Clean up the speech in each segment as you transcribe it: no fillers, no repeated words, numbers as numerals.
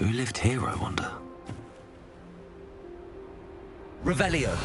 Who lived here, I wonder? Revelio.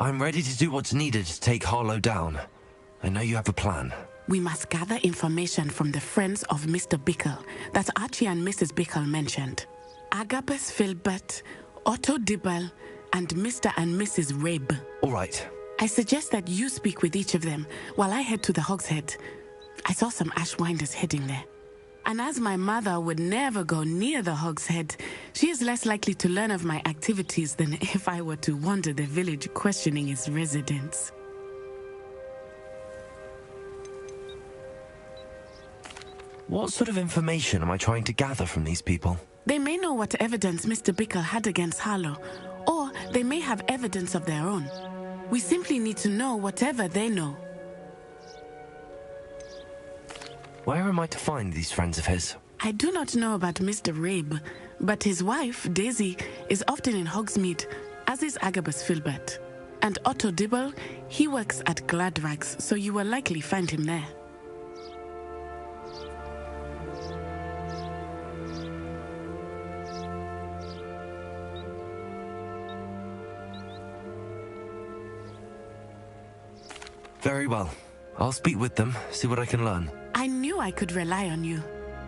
I'm ready to do what's needed to take Harlow down. I know you have a plan. We must gather information from the friends of Mr. Bickle that Archie and Mrs. Bickle mentioned. Agabus Filbert, Otto Dibble, and Mr. and Mrs. Rabe. All right. I suggest that you speak with each of them while I head to the Hogshead. I saw some Ashwinders heading there. And as my mother would never go near the Hogshead, she is less likely to learn of my activities than if I were to wander the village questioning its residents. What sort of information am I trying to gather from these people? They may know what evidence Mr. Bickle had against Harlow, or they may have evidence of their own. We simply need to know whatever they know. Where am I to find these friends of his? I do not know about Mr. Rabe, but his wife, Daisy, is often in Hogsmeade, as is Agabus Filbert. And Otto Dibble, he works at Gladrags, so you will likely find him there. Very well. I'll speak with them, see what I can learn. I knew I could rely on you.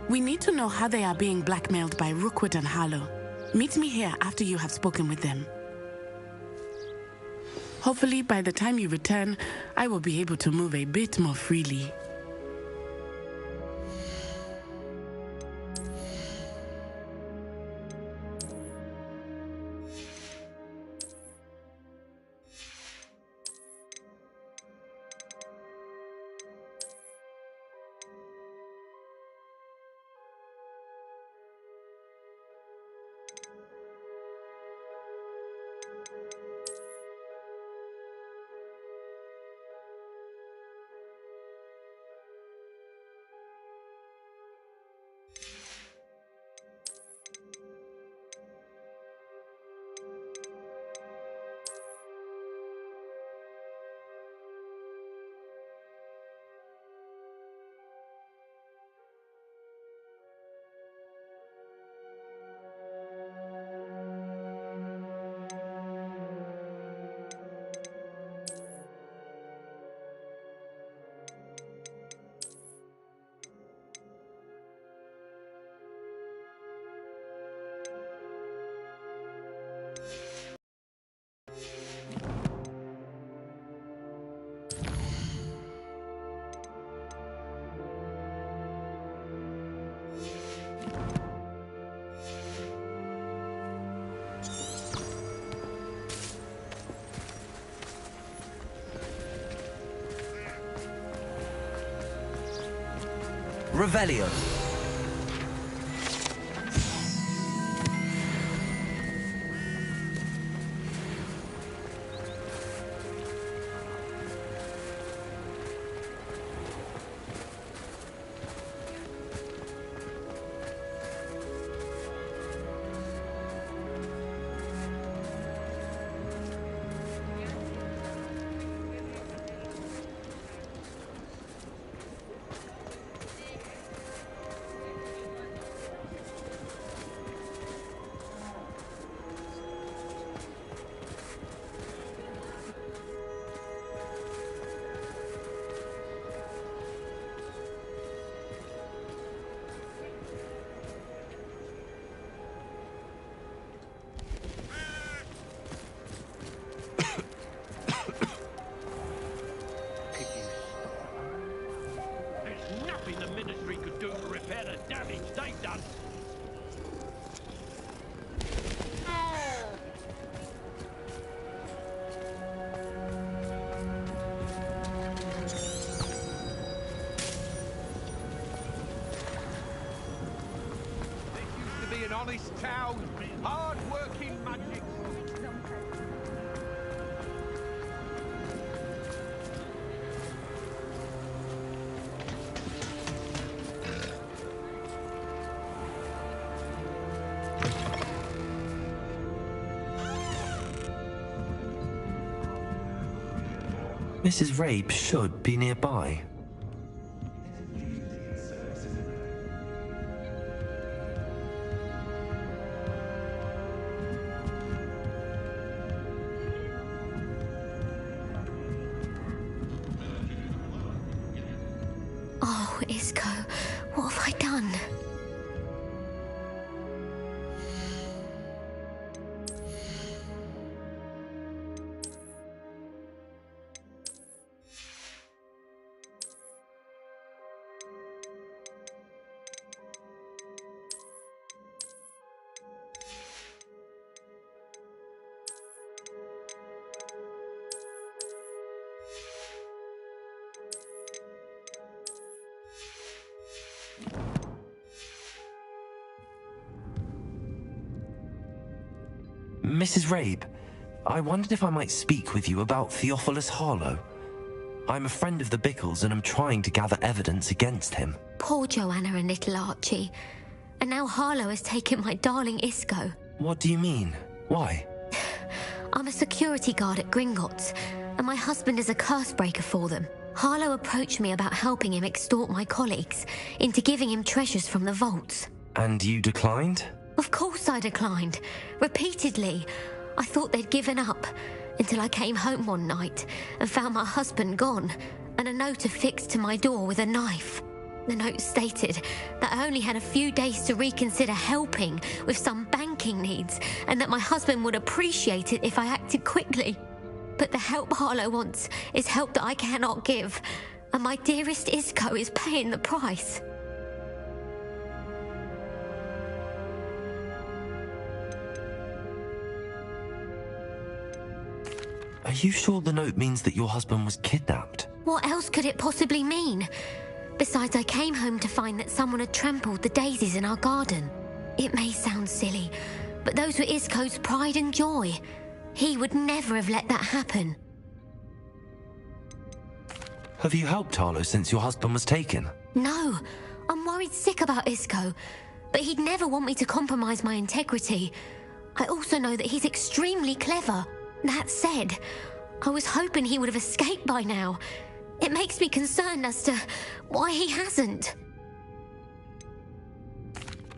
We need to know how they are being blackmailed by Rookwood and Harlow. Meet me here after you have spoken with them. Hopefully, by the time you return, I will be able to move a bit more freely. Revelio. honest town. Hard-working magic. Mrs. Rabe should be nearby. Oh, Isco, what have I done? Mrs. Rabe, I wondered if I might speak with you about Theophilus Harlow. I'm a friend of the Bickles and I'm trying to gather evidence against him. Poor Joanna and little Archie. And now Harlow has taken my darling Isco. What do you mean? Why? I'm a security guard at Gringotts, and my husband is a curse breaker for them. Harlow approached me about helping him extort my colleagues into giving him treasures from the vaults. And you declined? Of course I declined. Repeatedly. I thought they'd given up, until I came home one night and found my husband gone, and a note affixed to my door with a knife. The note stated that I only had a few days to reconsider helping with some banking needs, and that my husband would appreciate it if I acted quickly. But the help Harlow wants is help that I cannot give, and my dearest Isco is paying the price. Are you sure the note means that your husband was kidnapped? What else could it possibly mean? Besides, I came home to find that someone had trampled the daisies in our garden. It may sound silly, but those were Isco's pride and joy. He would never have let that happen. Have you helped Harlow since your husband was taken? No, I'm worried sick about Isco, but he'd never want me to compromise my integrity. I also know that he's extremely clever. That said, I was hoping he would have escaped by now. It makes me concerned as to why he hasn't.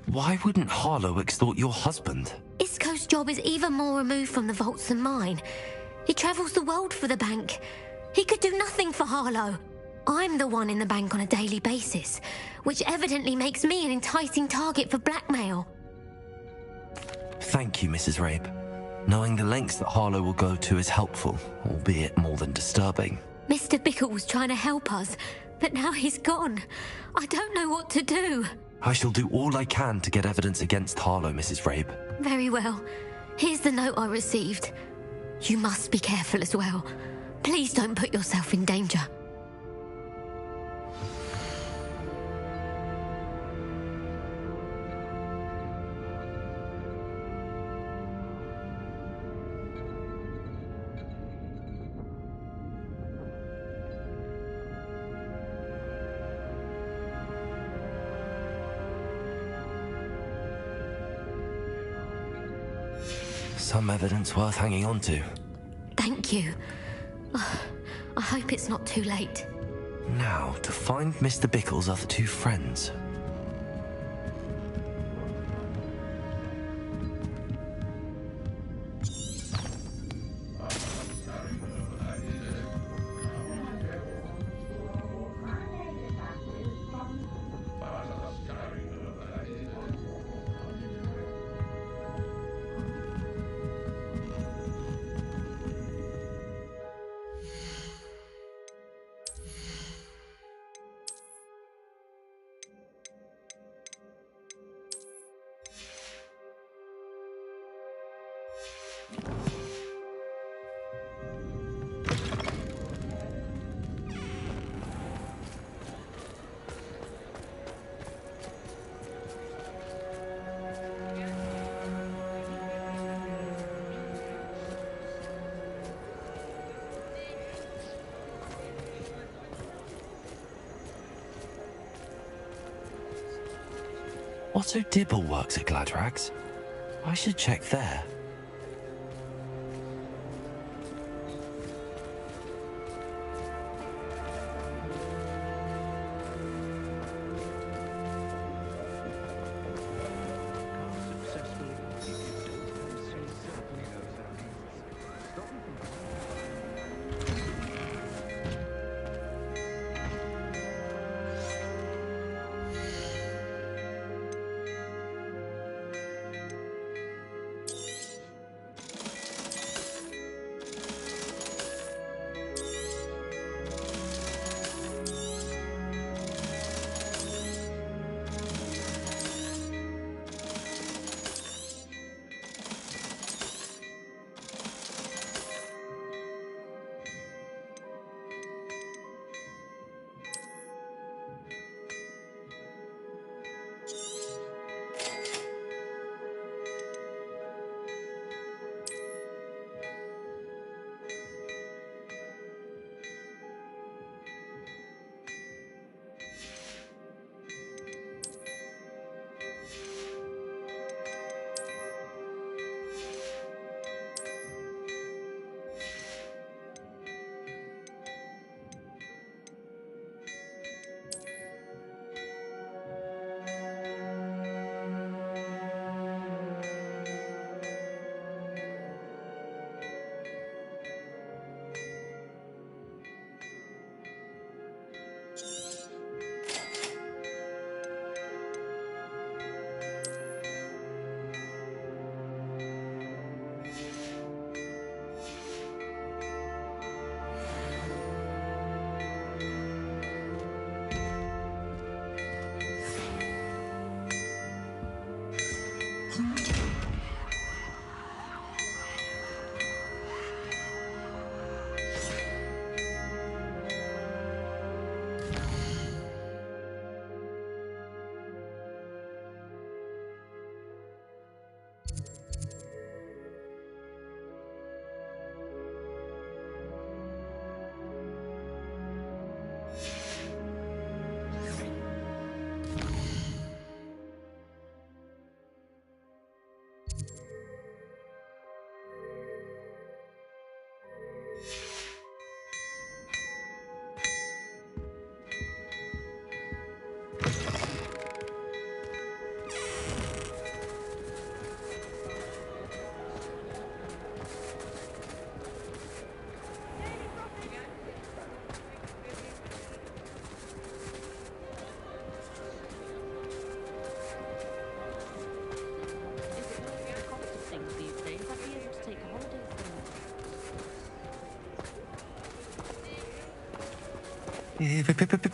Why wouldn't Harlow extort your husband? Isco's job is even more removed from the vaults than mine. He travels the world for the bank. He could do nothing for Harlow. I'm the one in the bank on a daily basis, which evidently makes me an enticing target for blackmail. Thank you, Mrs. Rabe. Knowing the lengths that Harlow will go to is helpful, albeit more than disturbing. Mr. Bickle was trying to help us, but now he's gone. I don't know what to do. I shall do all I can to get evidence against Harlow, Mrs. Rabe. Very well. Here's the note I received. You must be careful as well. Please don't put yourself in danger. Some evidence worth hanging on to. Thank you. I hope it's not too late. Now, to find Mr. Bickle's other two friends. Otto Dibble works at Gladrags. I should check there.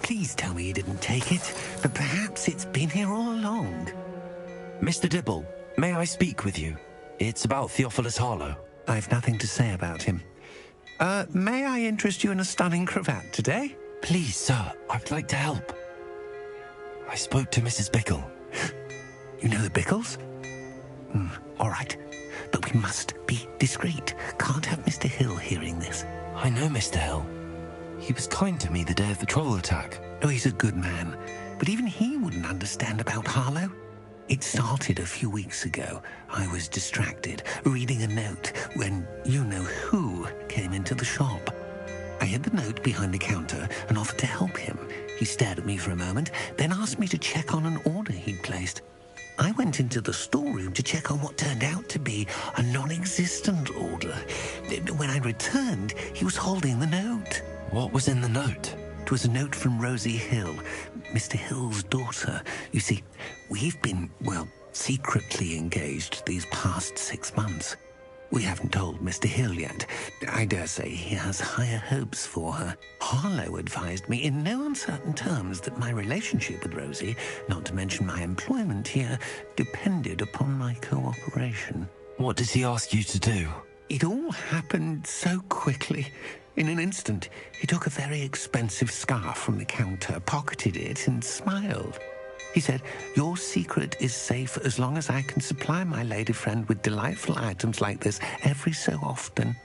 Please tell me you didn't take it. But perhaps it's been here all along. Mr. Dibble, may I speak with you? It's about Theophilus Harlow. I've nothing to say about him. May I interest you in a stunning cravat today? Please, sir, I would like to help. I spoke to Mrs. Bickle. You know the Bickles? All right. But we must be discreet. Can't have Mr. Hill hearing this. I know Mr. Hill. He was kind to me the day of the troll attack. Oh, he's a good man. But even he wouldn't understand about Harlow. It started a few weeks ago. I was distracted, reading a note, when you-know-who came into the shop. I hid the note behind the counter and offered to help him. He stared at me for a moment, then asked me to check on an order he'd placed. I went into the storeroom to check on what turned out to be a non-existent order. When I returned, he was holding the note. What was in the note? It was a note from Rosie Hill, Mr. Hill's daughter. You see, we've been, secretly engaged these past 6 months. We haven't told Mr. Hill yet. I dare say he has higher hopes for her. Harlow advised me in no uncertain terms that my relationship with Rosie, not to mention my employment here, depended upon my cooperation. What did he ask you to do? It all happened so quickly. In an instant, he took a very expensive scarf from the counter, pocketed it, and smiled. He said, "Your secret is safe as long as I can supply my lady friend with delightful items like this every so often."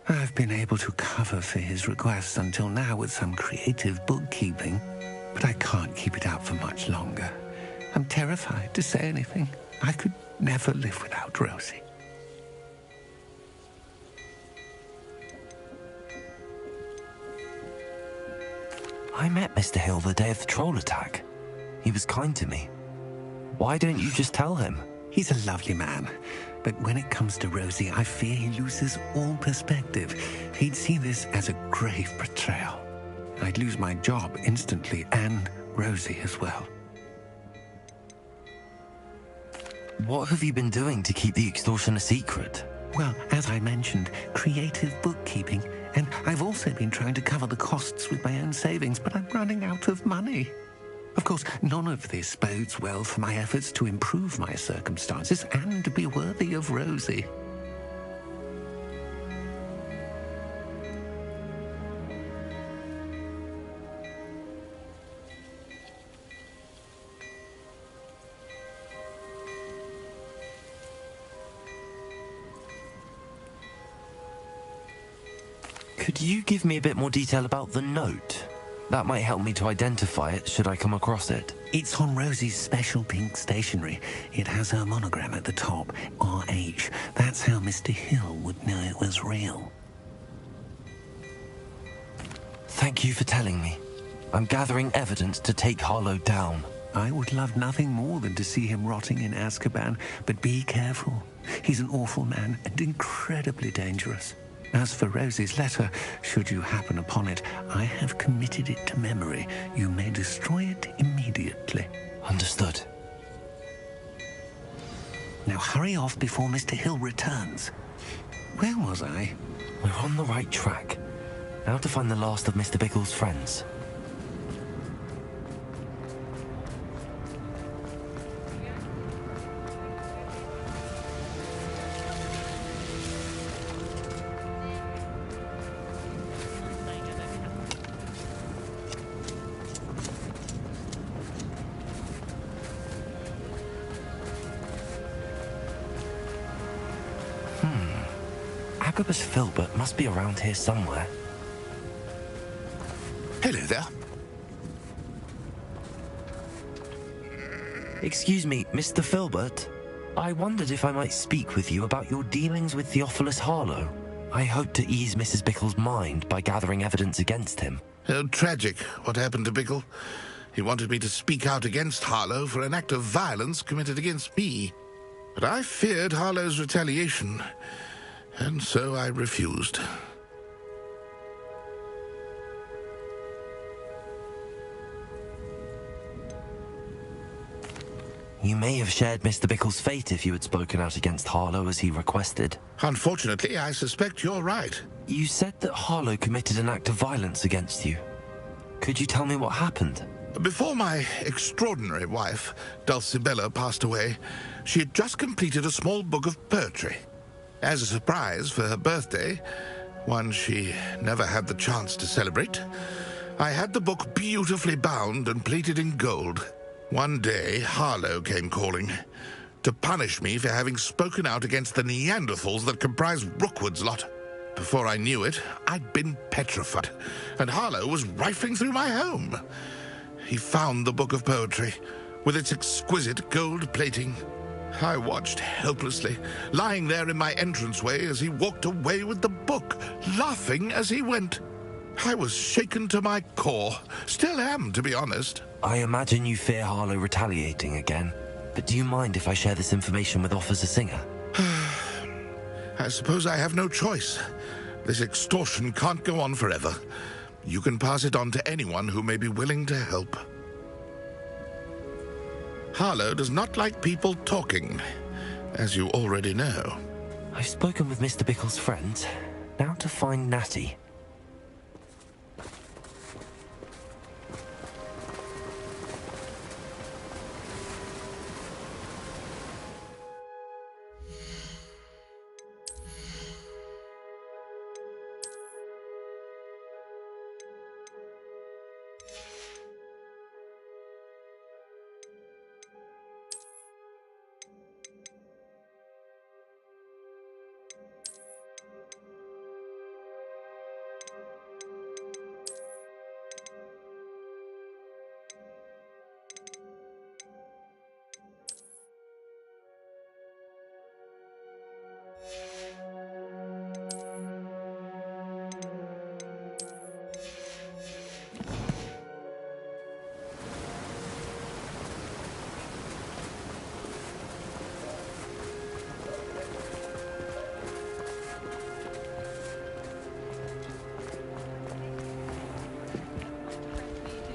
I've been able to cover for his requests until now with some creative bookkeeping, but I can't keep it up for much longer. I'm terrified to say anything. I could never live without Rosie. I met Mr. Hill the day of the troll attack. He was kind to me. Why don't you just tell him? He's a lovely man, but when it comes to Rosie, I fear he loses all perspective. He'd see this as a grave betrayal. I'd lose my job instantly, and Rosie as well. What have you been doing to keep the extortion a secret? Well, as I mentioned, creative bookkeeping, and I've also been trying to cover the costs with my own savings, but I'm running out of money. Of course, none of this bodes well for my efforts to improve my circumstances and to be worthy of Rosie. Could you give me a bit more detail about the note? That might help me to identify it should I come across it. It's on Rosie's special pink stationery. It has her monogram at the top, RH. That's how Mr. Hill would know it was real. Thank you for telling me. I'm gathering evidence to take Harlow down. I would love nothing more than to see him rotting in Azkaban, but be careful. He's an awful man and incredibly dangerous. As for Rosie's letter, should you happen upon it, I have committed it to memory. You may destroy it immediately. Understood. Now hurry off before Mr. Hill returns. Where was I? We're on the right track. Now to find the last of Mr. Bickle's friends. Agabus Filbert must be around here somewhere. Hello there. Excuse me, Mr. Filbert. I wondered if I might speak with you about your dealings with Theophilus Harlow. I hope to ease Mrs. Bickle's mind by gathering evidence against him. Oh, tragic what happened to Bickle. He wanted me to speak out against Harlow for an act of violence committed against me. But I feared Harlow's retaliation, and so I refused. You may have shared Mr. Bickle's fate if you had spoken out against Harlow as he requested. Unfortunately, I suspect you're right. You said that Harlow committed an act of violence against you. Could you tell me what happened? Before my extraordinary wife, Dulcibella, passed away, she had just completed a small book of poetry. As a surprise for her birthday, one she never had the chance to celebrate, I had the book beautifully bound and plated in gold. One day, Harlow came calling to punish me for having spoken out against the Neanderthals that comprise Rookwood's lot. Before I knew it, I'd been petrified, and Harlow was rifling through my home. He found the book of poetry, with its exquisite gold plating. I watched helplessly, lying there in my entranceway as he walked away with the book, laughing as he went. I was shaken to my core. Still am, to be honest. I imagine you fear Harlow retaliating again, but do you mind if I share this information with Officer Singer? I suppose I have no choice. This extortion can't go on forever. You can pass it on to anyone who may be willing to help. Harlow does not like people talking, as you already know. I've spoken with Mr. Bickle's friends. Now to find Natty.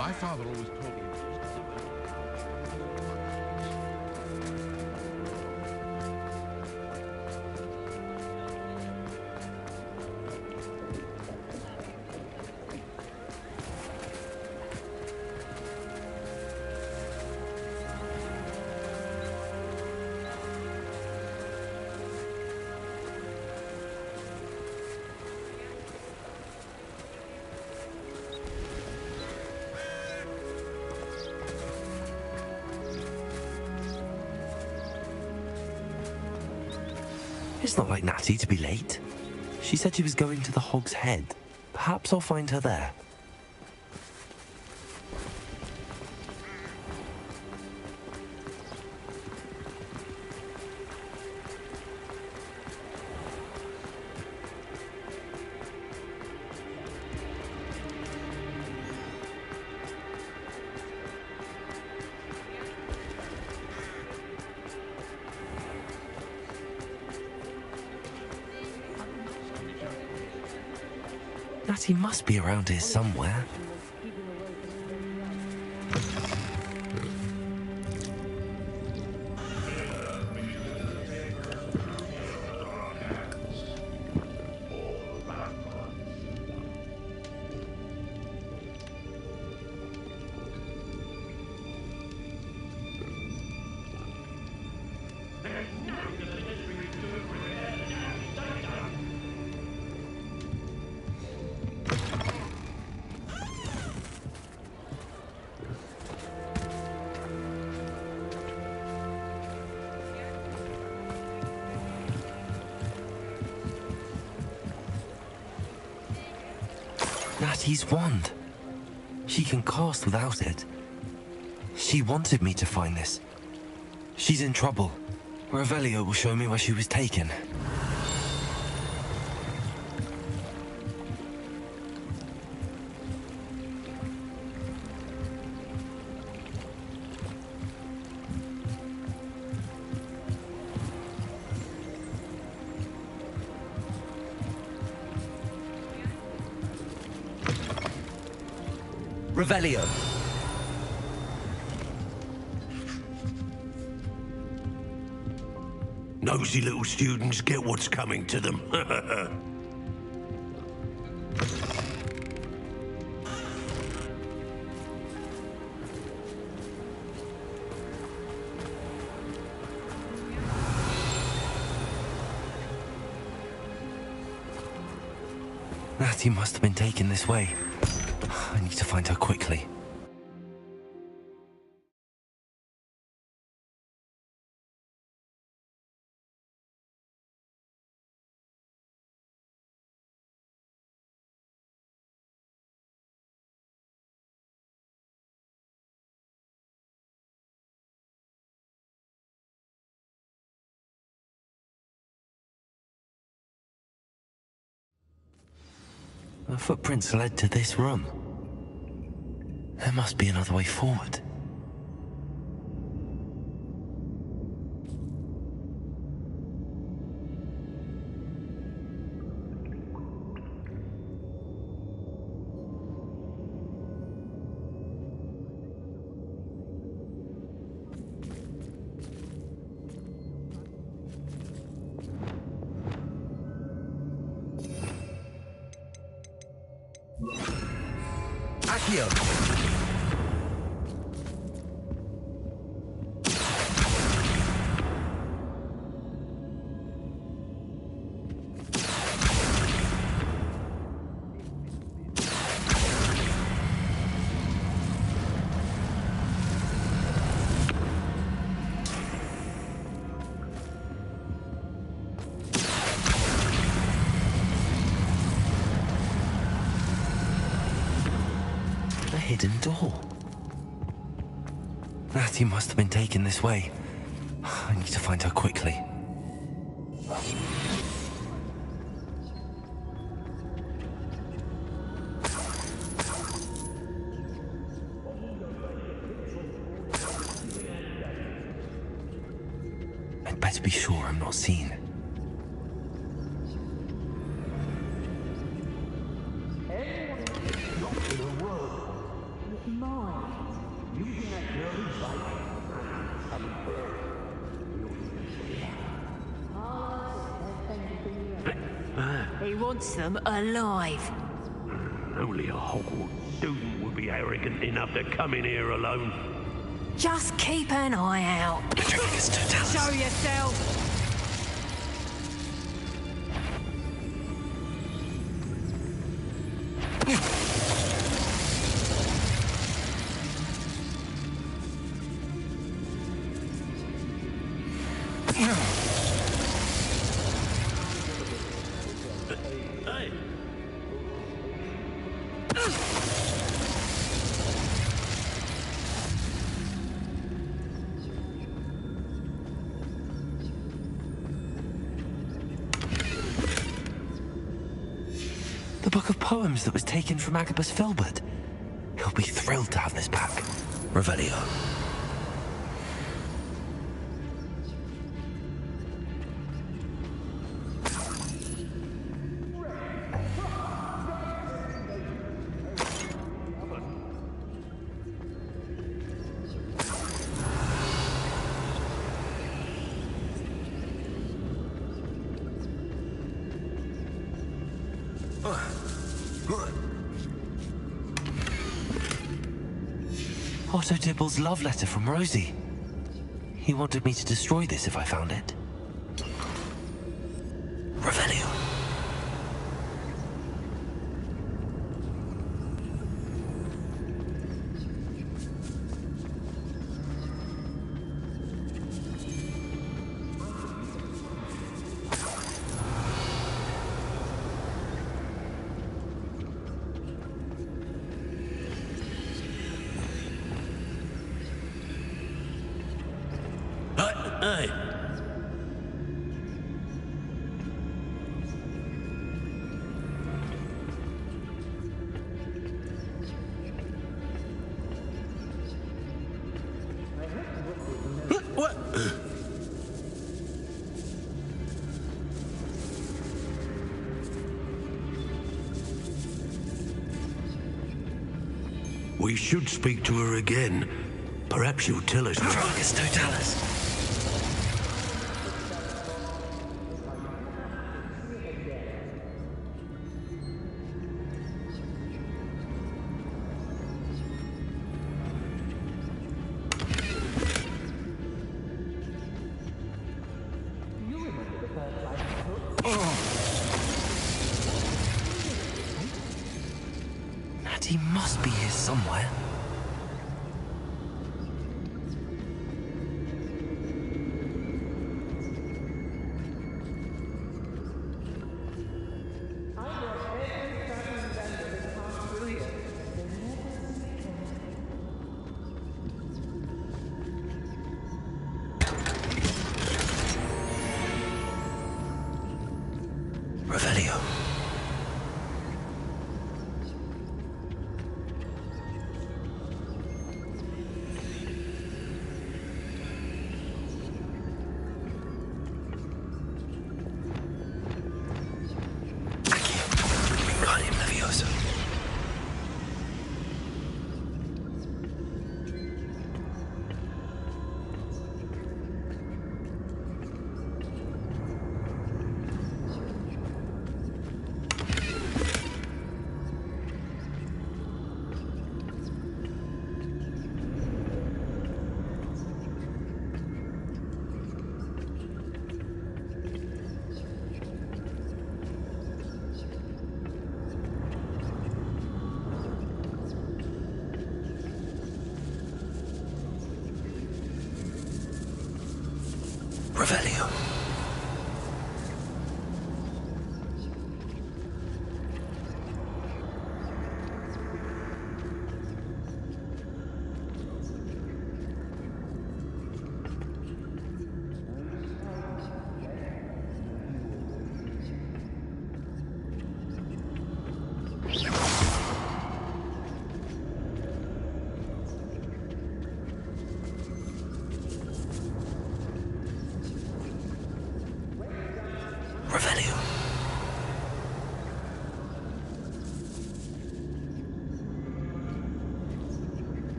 My father always taught me. It's not like Natty to be late. She said she was going to the Hog's Head. Perhaps I'll find her there. Natty must be around here somewhere. Natty's wand. She can cast without it. She wanted me to find this. She's in trouble. Revelio will show me where she was taken. Revelio. Nosy little students get what's coming to them. Natty must have been taken this way. I need to find her quickly. The footprints led to this room. There must be another way forward. Accio. Hidden door. Natty must have been taken this way. I need to find her quickly. I'd better be sure I'm not seen. He wants them alive. Only a Hogwarts student would be arrogant enough to come in here alone. Just keep an eye out. Show yourself. The book of poems that was taken from Agabus Filbert. He'll be thrilled to have this back. Revelio. Otto Dibble's love letter from Rosie. He wanted me to destroy this if I found it. Revelio. Hey. What? We should speak to her again. Perhaps she'll tell us. Argus Totalis. He must be here somewhere. Revelio.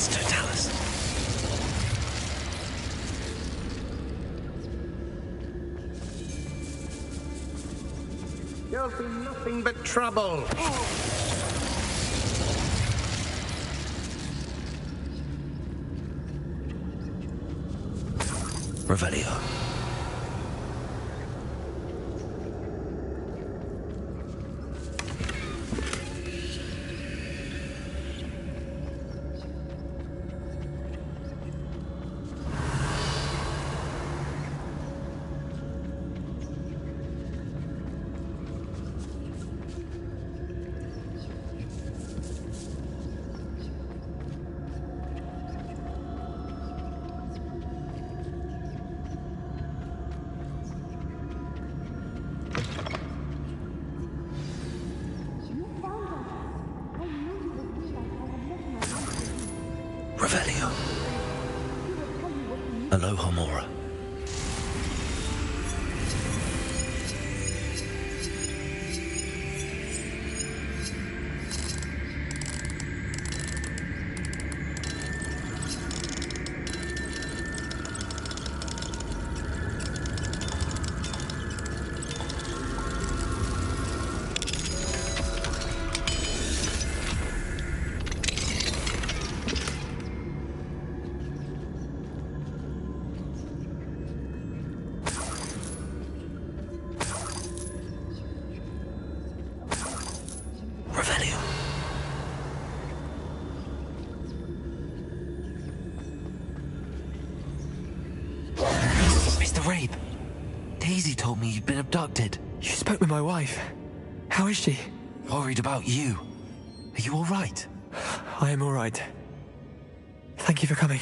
It's Totalis. You'll be nothing but trouble. Revelio. Revelio. Aloha Mora. Revelio. Mr. Rabe, Daisy told me you'd been abducted. You spoke with my wife. How is she? Worried about you. Are you all right? I am all right. Thank you for coming.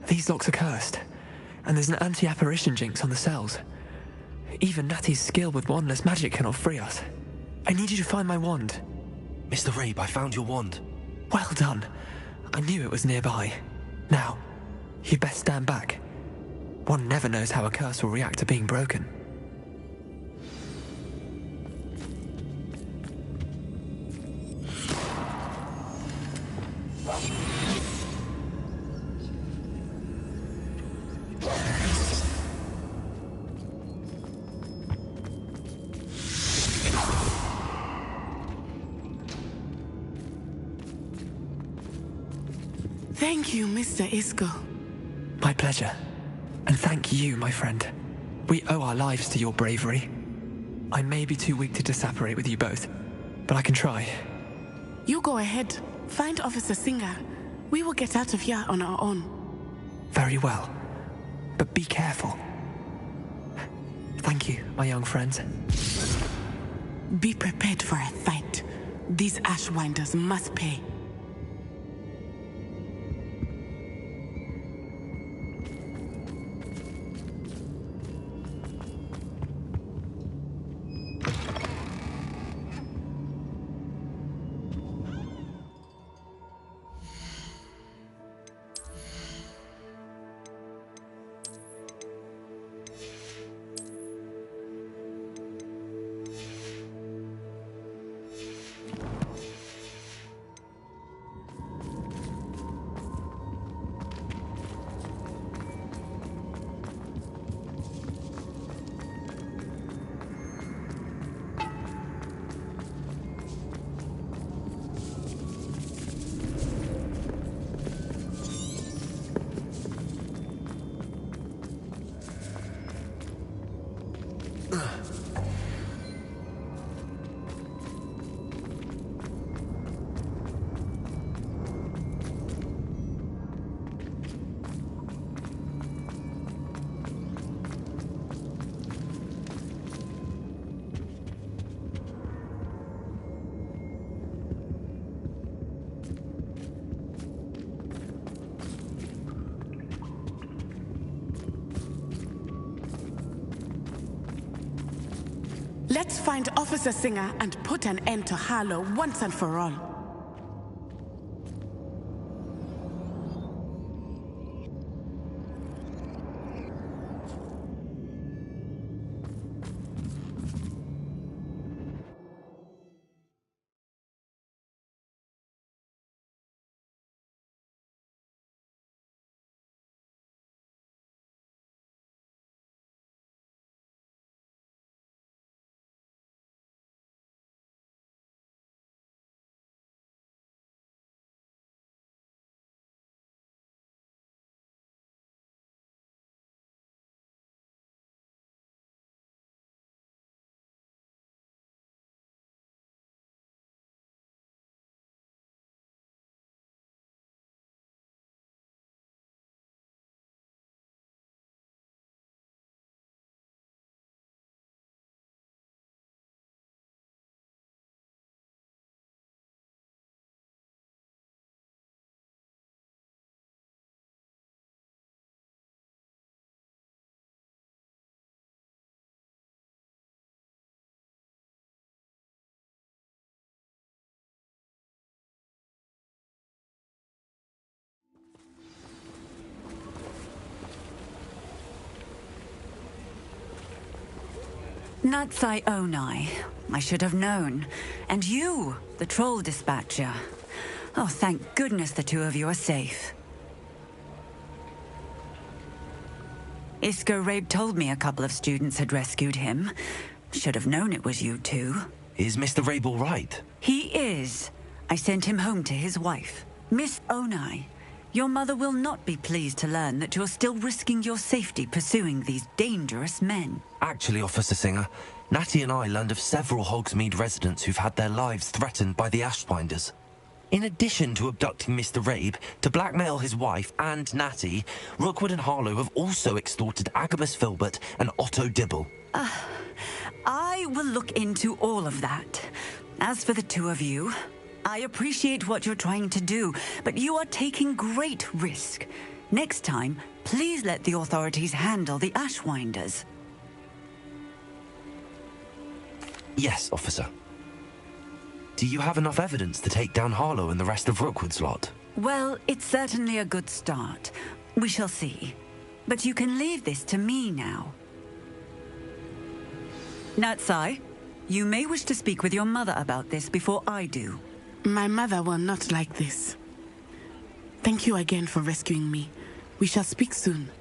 These locks are cursed, and there's an anti-apparition jinx on the cells. Even Natty's skill with wandless magic cannot free us. I need you to find my wand. Mr. Rabe, I found your wand. Well done. I knew it was nearby. Now, you'd best stand back. One never knows how a curse will react to being broken. Thank you, Mr. Isco. My pleasure. And thank you, my friend. We owe our lives to your bravery. I may be too weak to disapparate with you both, but I can try. You go ahead. Find Officer Singer. We will get out of here on our own. Very well. But be careful. Thank you, my young friends. Be prepared for a fight. These Ashwinders must pay. Let's find Officer Singer and put an end to Harlow once and for all. Natsai Onai. I should have known. And you, the troll dispatcher. Oh, thank goodness the two of you are safe. Isco Rabe told me a couple of students had rescued him. Should have known it was you two. Is Mr. Rabe all right? He is. I sent him home to his wife. Miss Onai, your mother will not be pleased to learn that you're still risking your safety pursuing these dangerous men. Actually, Officer Singer, Natty and I learned of several Hogsmeade residents who've had their lives threatened by the Ashfinders. In addition to abducting Mr. Rabe to blackmail his wife and Natty, Rookwood and Harlow have also extorted Agabus Filbert and Otto Dibble. I will look into all of that. As for the two of you, I appreciate what you're trying to do, but you are taking great risk. Next time, please let the authorities handle the Ashwinders. Yes, officer. Do you have enough evidence to take down Harlow and the rest of Rookwood's lot? Well, it's certainly a good start. We shall see. But you can leave this to me now. Natsai, you may wish to speak with your mother about this before I do. My mother will not like this. Thank you again for rescuing me. We shall speak soon.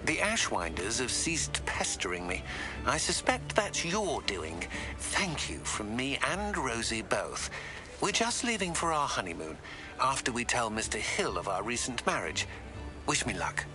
The Ashwinders have ceased pestering me. I suspect that's your doing. Thank you from me and Rosie both. We're just leaving for our honeymoon, after we tell Mr. Hill of our recent marriage. Wish me luck.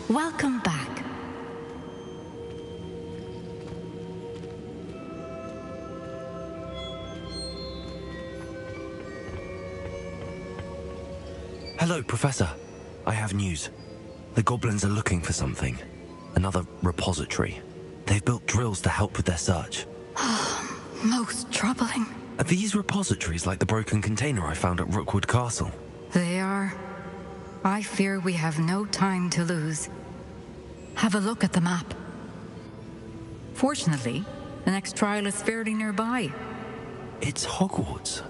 Welcome back. Hello, Professor. I have news. The goblins are looking for something. Another repository. They've built drills to help with their search. Most troubling. Are these repositories like the broken container I found at Rookwood Castle? They are. I fear we have no time to lose. Have a look at the map. Fortunately, The next trial is fairly nearby. It's Hogwarts.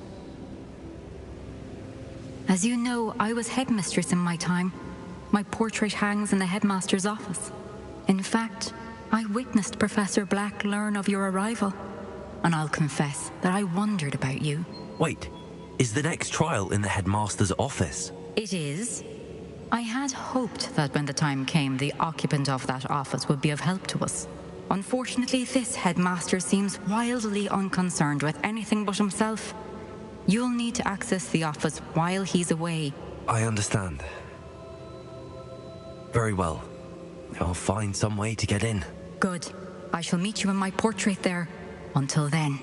As you know, I was headmistress in my time. My portrait hangs in the headmaster's office. In fact, I witnessed Professor Black learn of your arrival. And I'll confess that I wondered about you. Wait, is the next trial in the headmaster's office? It is. I had hoped that when the time came, the occupant of that office would be of help to us. Unfortunately, this headmaster seems wildly unconcerned with anything but himself. You'll need to access the office while he's away. I understand. Very well. I'll find some way to get in. Good. I shall meet you in my portrait there. Until then.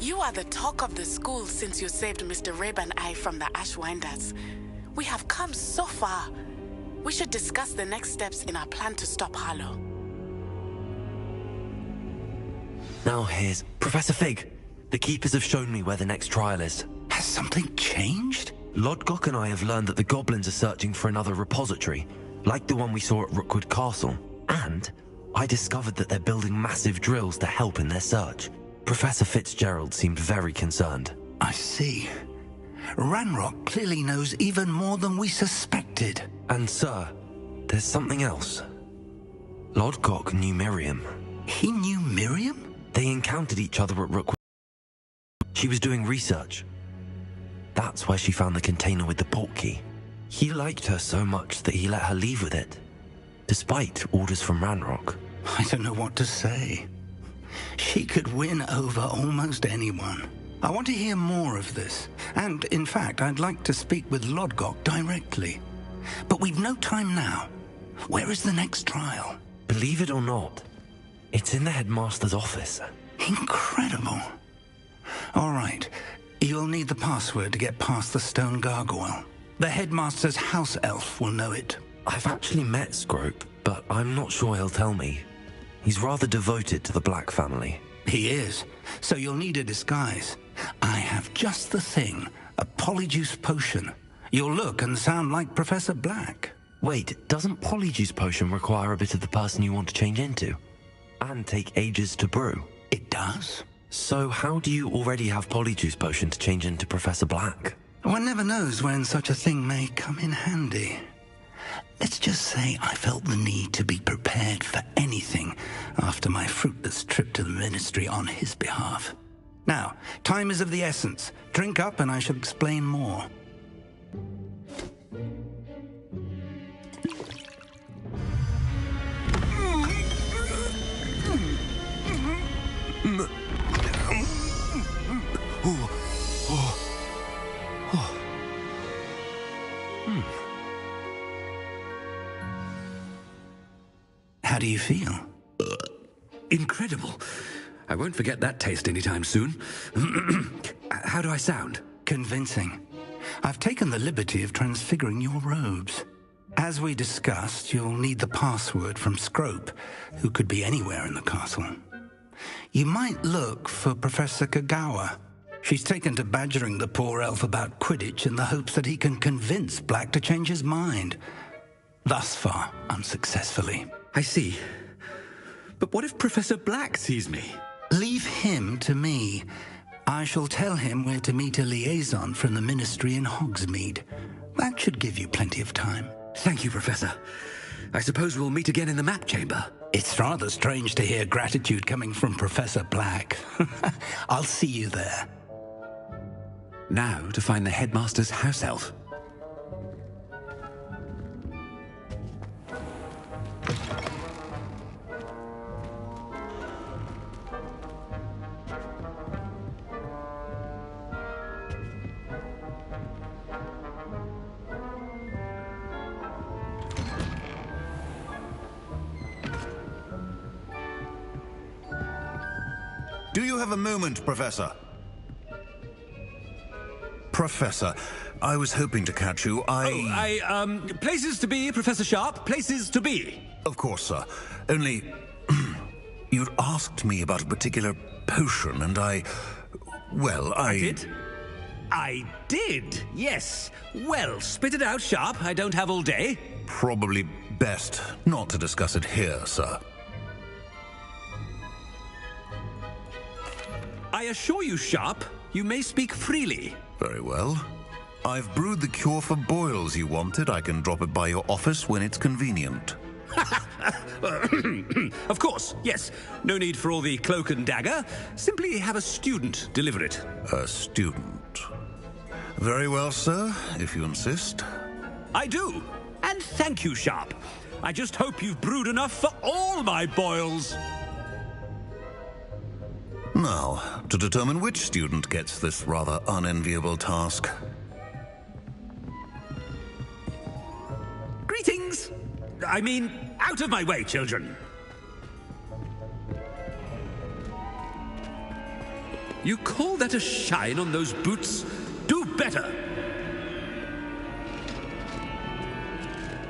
You are the talk of the school since you saved Mr. Rabe and I from the Ashwinders. We have come so far. We should discuss the next steps in our plan to stop Harlow. Now here's Professor Fig. The Keepers have shown me where the next trial is. Has something changed? Lodgok and I have learned that the goblins are searching for another repository, like the one we saw at Rookwood Castle. And I discovered that they're building massive drills to help in their search. Professor Fitzgerald seemed very concerned. I see. Ranrock clearly knows even more than we suspected. And sir, there's something else. Lodgok knew Miriam. He knew Miriam? They encountered each other at Rookwood. She was doing research. That's where she found the container with the portkey. He liked her so much that he let her leave with it, despite orders from Ranrock. I don't know what to say. She could win over almost anyone. I want to hear more of this. And, in fact, I'd like to speak with Lodgok directly. But we've no time now. Where is the next trial? Believe it or not, it's in the headmaster's office. Incredible. All right. You'll need the password to get past the stone gargoyle. The headmaster's house elf will know it. I've actually met Scrope, but I'm not sure he'll tell me. He's rather devoted to the Black family. He is. So you'll need a disguise. I have just the thing. A polyjuice potion. You'll look and sound like Professor Black. Wait, doesn't polyjuice potion require a bit of the person you want to change into? And take ages to brew? It does. So how do you already have polyjuice potion to change into Professor Black? One never knows when such a thing may come in handy. Let's just say I felt the need to be prepared for anything after my fruitless trip to the ministry on his behalf. Now, time is of the essence. Drink up and I shall explain more. How do you feel? Incredible. I won't forget that taste anytime soon. How do I sound? Convincing. I've taken the liberty of transfiguring your robes. As we discussed, you'll need the password from Scrope, who could be anywhere in the castle. You might look for Professor Kagawa. She's taken to badgering the poor elf about Quidditch in the hopes that he can convince Black to change his mind. Thus far, unsuccessfully. I see. But what if Professor Black sees me? Leave him to me. I shall tell him where to meet a liaison from the ministry in Hogsmeade. That should give you plenty of time. Thank you, Professor. I suppose we'll meet again in the map chamber. It's rather strange to hear gratitude coming from Professor Black. I'll see you there. Now to find the headmaster's house elf. Do you have a moment, Professor? Professor, I was hoping to catch you. Places to be, Professor Sharp. Places to be. Of course, sir. Only, you'd asked me about a particular potion, and I did? I did, yes. Well, spit it out, Sharp. I don't have all day. Probably best not to discuss it here, sir. I assure you, Sharp, you may speak freely. Very well. I've brewed the cure for boils you wanted. I can drop it by your office when it's convenient. Of course, yes. No need for all the cloak and dagger. Simply have a student deliver it. A student? Very well, sir, if you insist. I do. And thank you, Sharp. I just hope you've brewed enough for all my boils. Now, to determine which student gets this rather unenviable task. Greetings! I mean, out of my way, children. You call that a shine on those boots? Do better!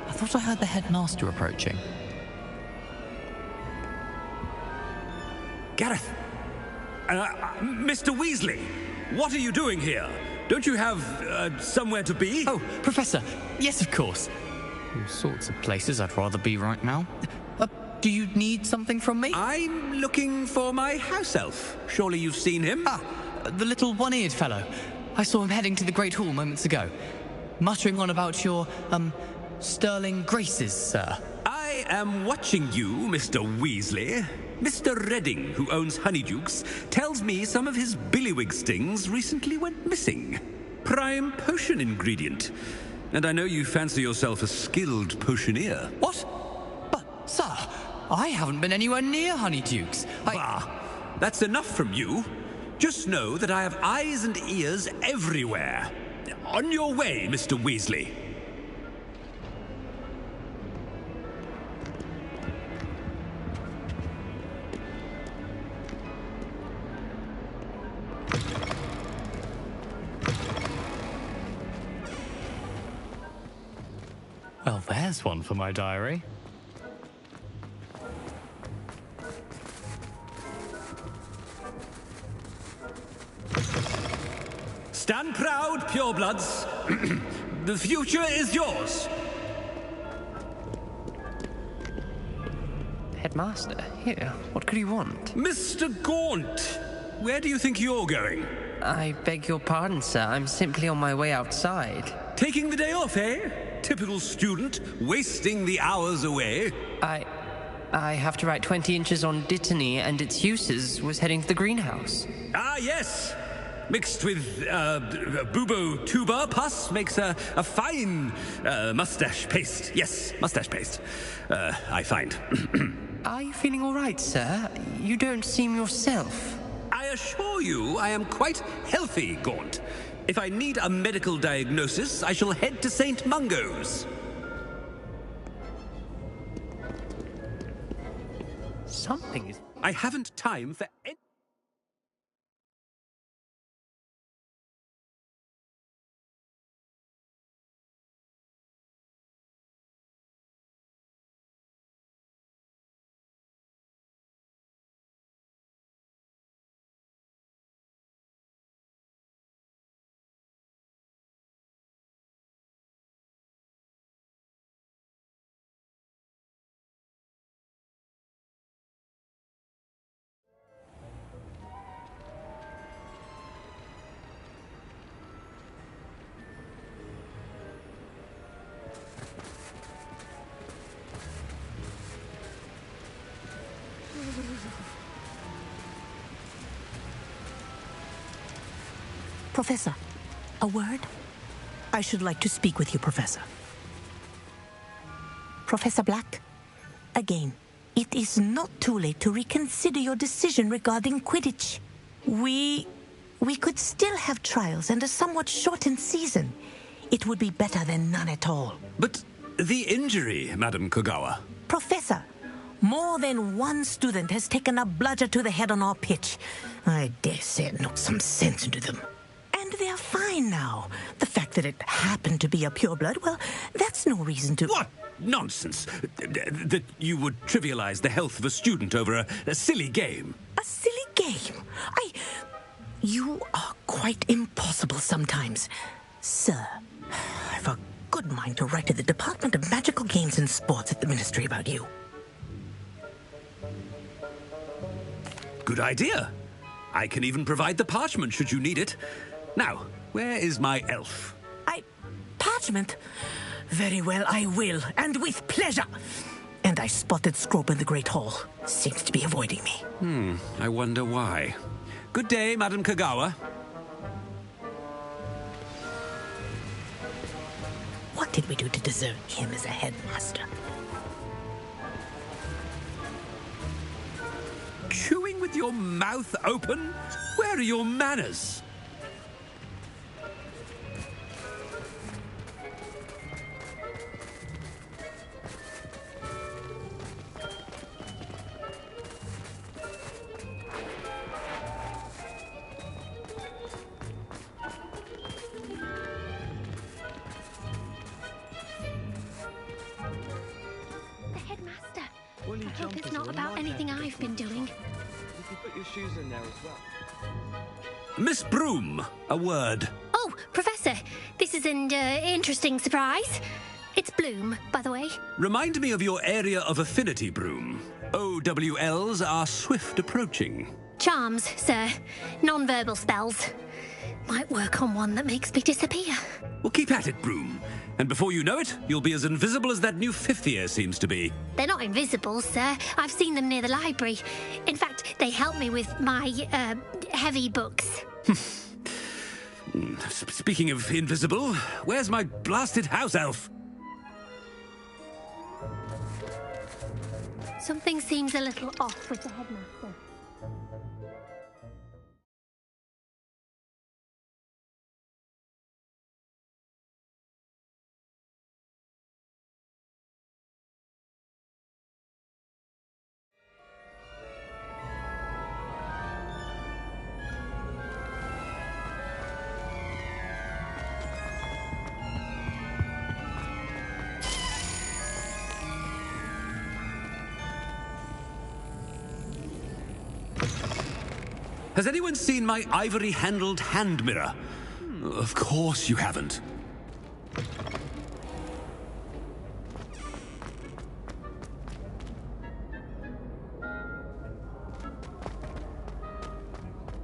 I thought I heard the headmaster approaching. Gareth! Mr. Weasley! What are you doing here? Don't you have, somewhere to be? Oh, Professor! Yes, of course. All sorts of places I'd rather be right now. Do you need something from me? I'm looking for my house elf. Surely you've seen him? Ah, the little one-eared fellow. I saw him heading to the Great Hall moments ago, muttering on about your, sterling graces, sir. I am watching you, Mr. Weasley. Mr. Redding, who owns Honeydukes, tells me some of his billywig stings recently went missing. Prime potion ingredient. And I know you fancy yourself a skilled potioneer. What? But, sir, I haven't been anywhere near Honeydukes. Bah, that's enough from you. Just know that I have eyes and ears everywhere. On your way, Mr. Weasley. Well, there's one for my diary. Stand proud, purebloods. The future is yours. Headmaster, here. What could you want? Mr. Gaunt, where do you think you're going? I beg your pardon, sir. I'm simply on my way outside. Taking the day off, eh? Typical student, wasting the hours away. I have to write 20 inches on Dittany and its uses. Was heading to the greenhouse. Ah, yes. Mixed with bubo tuber pus makes a fine mustache paste. Yes, mustache paste. I find. Are you feeling all right, sir? You don't seem yourself. I assure you I am quite healthy, Gaunt. If I need a medical diagnosis, I shall head to St. Mungo's. Something is... I haven't time for any... Professor, a word? I should like to speak with you, Professor. Professor Black, again, it is not too late to reconsider your decision regarding Quidditch. We could still have trials and a somewhat shortened season. It would be better than none at all. But the injury, Madam Kogawa. Professor, more than one student has taken a bludger to the head on our pitch. I dare say it knocked some sense into them. And they're fine now. The fact that it happened to be a pureblood, well, that's no reason to... What nonsense! That you would trivialize the health of a student over a silly game. A silly game? You are quite impossible sometimes. Sir, I've a good mind to write to the Department of Magical Games and Sports at the Ministry about you. Good idea. I can even provide the parchment should you need it. Now, where is my elf? Parchment? Very well, I will, and with pleasure. And I spotted Scrope in the Great Hall. Seems to be avoiding me. I wonder why. Good day, Madam Kogawa. What did we do to deserve him as a headmaster? Chewing with your mouth open? Where are your manners? hope it's not about anything I've been doing. If you put your shoes in there as well. Miss Broom, a word. Oh, Professor, this is an interesting surprise. It's Bloom, by the way. Remind me of your area of affinity, Broom. OWLs are swift approaching. Charms, sir. Non-verbal spells. Might work on one that makes me disappear. Well, keep at it, Broom. And before you know it, you'll be as invisible as that new fifth year seems to be. They're not invisible, sir. I've seen them near the library. In fact, they help me with my, heavy books. Speaking of invisible, where's my blasted house elf? Something seems a little off with the headmaster. Has anyone seen my ivory-handled hand mirror? Of course you haven't.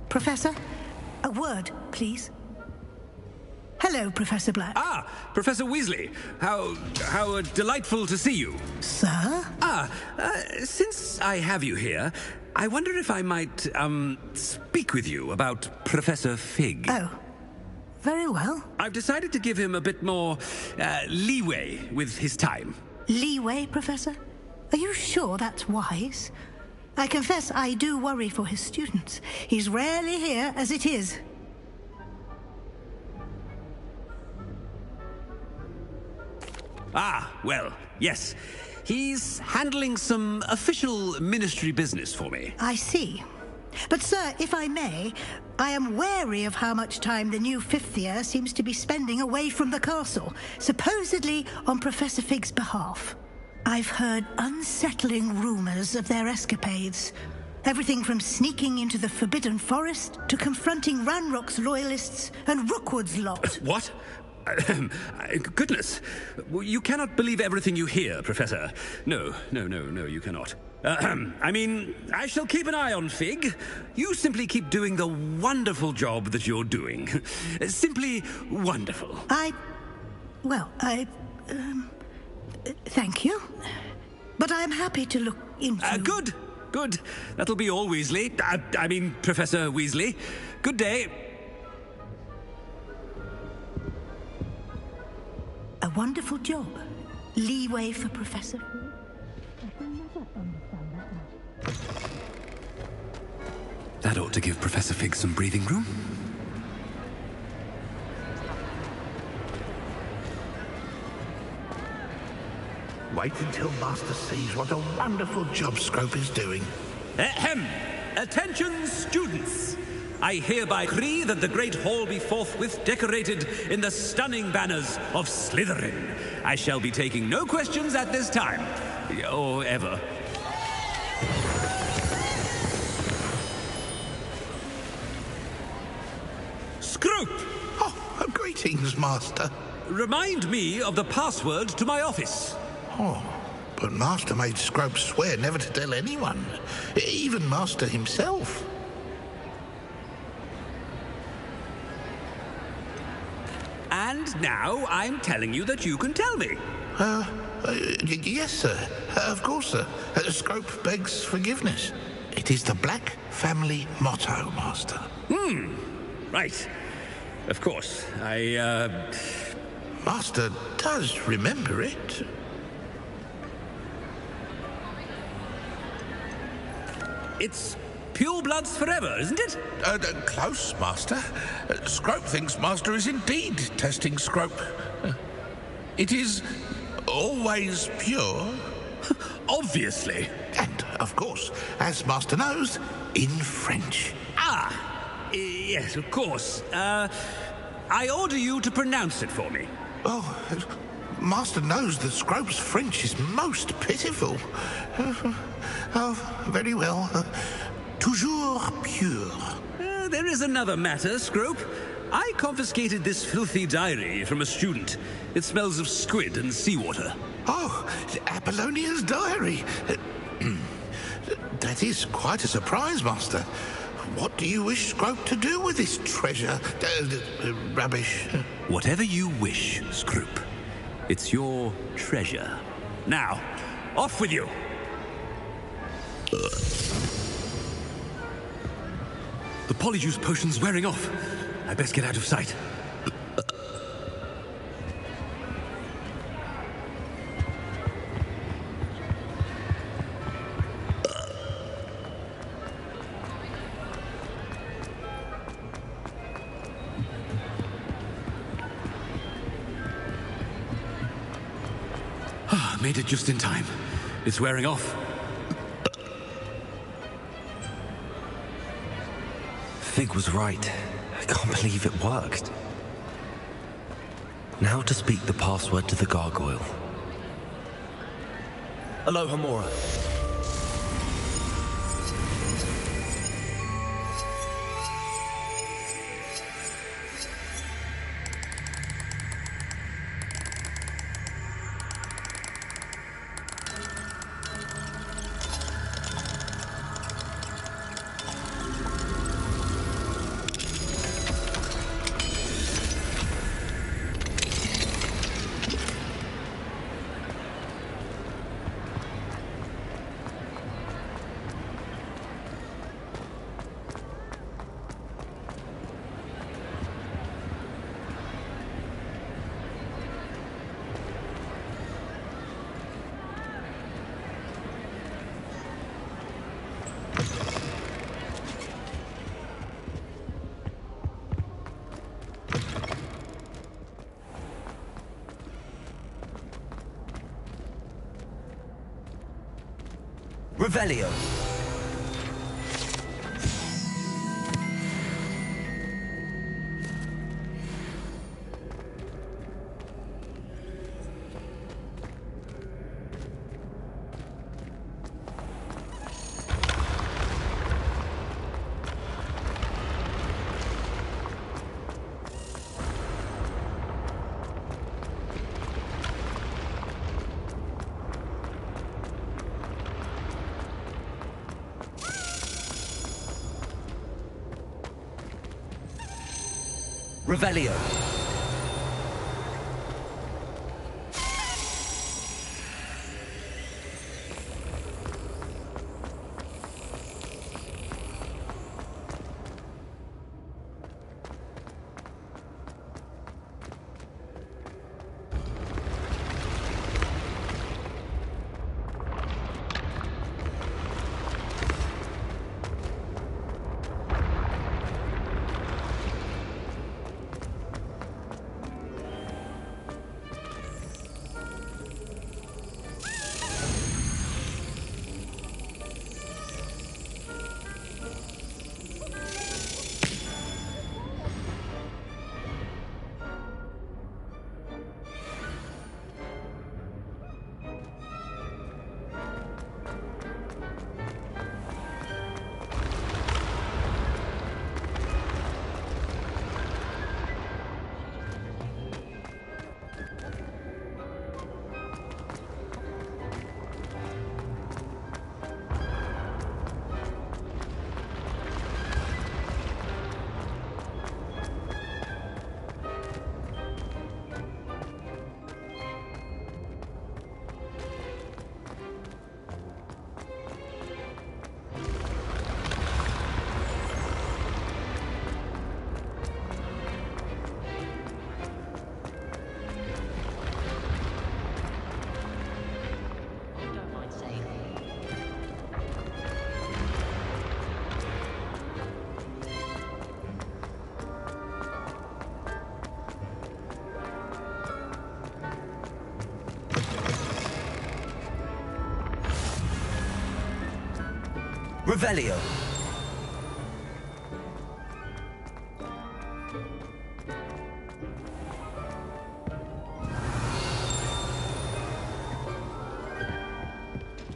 Professor, a word, please. Hello, Professor Black. Ah, Professor Weasley. How delightful to see you. Sir? Since I have you here, I wonder if I might, speak with you about Professor Fig. Oh, very well. I've decided to give him a bit more, leeway with his time. Leeway, Professor? Are you sure that's wise? I confess I do worry for his students. He's rarely here as it is. Ah, well, yes. He's handling some official ministry business for me. I see. But, sir, if I may, I am wary of how much time the new fifth year seems to be spending away from the castle, supposedly on Professor Fig's behalf. I've heard unsettling rumors of their escapades. Everything from sneaking into the Forbidden Forest to confronting Ranrock's loyalists and Rookwood's lot. What? Goodness. You cannot believe everything you hear, Professor. No, you cannot. I mean, I shall keep an eye on Fig. You simply keep doing the wonderful job that you're doing. Simply wonderful. Thank you. But I'm happy to look into... Good. That'll be all, Weasley. I mean, Professor Weasley. Good day. A wonderful job. Leeway for Professor Fig. I can never understand that. That ought to give Professor Fig some breathing room. Wait until Master sees what a wonderful job Scrope is doing. Ahem! Attention, students! I hereby decree that the Great Hall be forthwith decorated in the stunning banners of Slytherin. I shall be taking no questions at this time. Or ever. Scrope! Oh, greetings, Master. Remind me of the password to my office. Oh, but Master made Scrope swear never to tell anyone. Even Master himself. And now I'm telling you that you can tell me. Yes, sir. Of course, sir. Scrope begs forgiveness. It is the Black family motto, Master. Right. Of course. Master does remember it. It's pure bloods forever, isn't it? Close, Master. Scrope thinks Master is indeed testing Scrope. It is always pure. Obviously. And, of course, as Master knows, in French. Yes, of course. I order you to pronounce it for me. Oh, Master knows that Scrope's French is most pitiful. Oh, very well. Toujours pure. There is another matter, Scrope. I confiscated this filthy diary from a student. It smells of squid and seawater. Oh, Apollonia's diary. That is quite a surprise, Master. What do you wish Scrope to do with this treasure? Rubbish. Whatever you wish, Scrope. It's your treasure. Now, off with you! The polyjuice potion's wearing off. I best get out of sight. Made it just in time. It's wearing off. Fig was right. I can't believe it worked. Now to speak the password to the gargoyle. Aloha Mora. Revelio. Revelio. Revelio.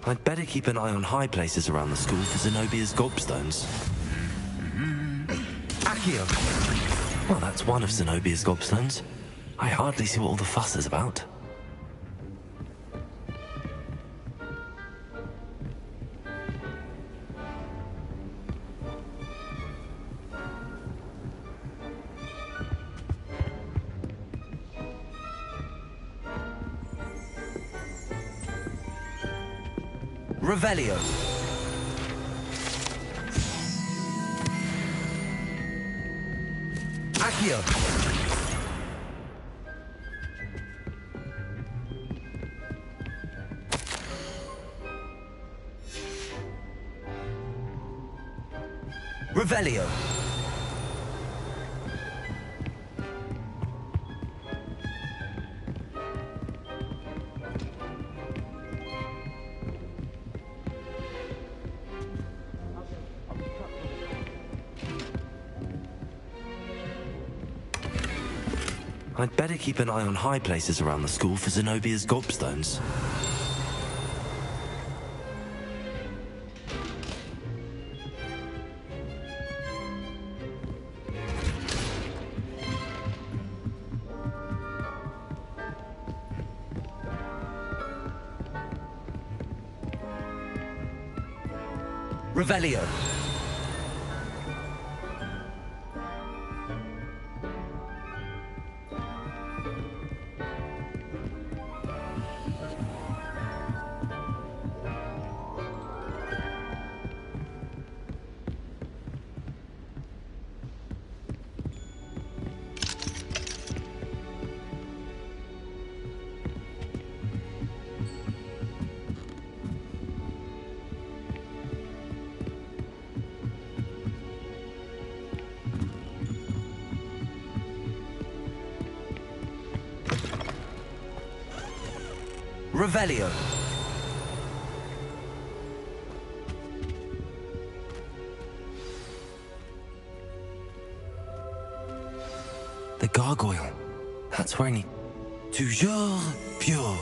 I'd better keep an eye on high places around the school for Zenobia's gobstones. Accio! Well, that's one of Zenobia's gobstones. I hardly see what all the fuss is about. Revelio. Accio. Revelio. I'd better keep an eye on high places around the school for Zenobia's gobstones. Revelio. Revelio. The gargoyle. That's where I need... Toujours pure.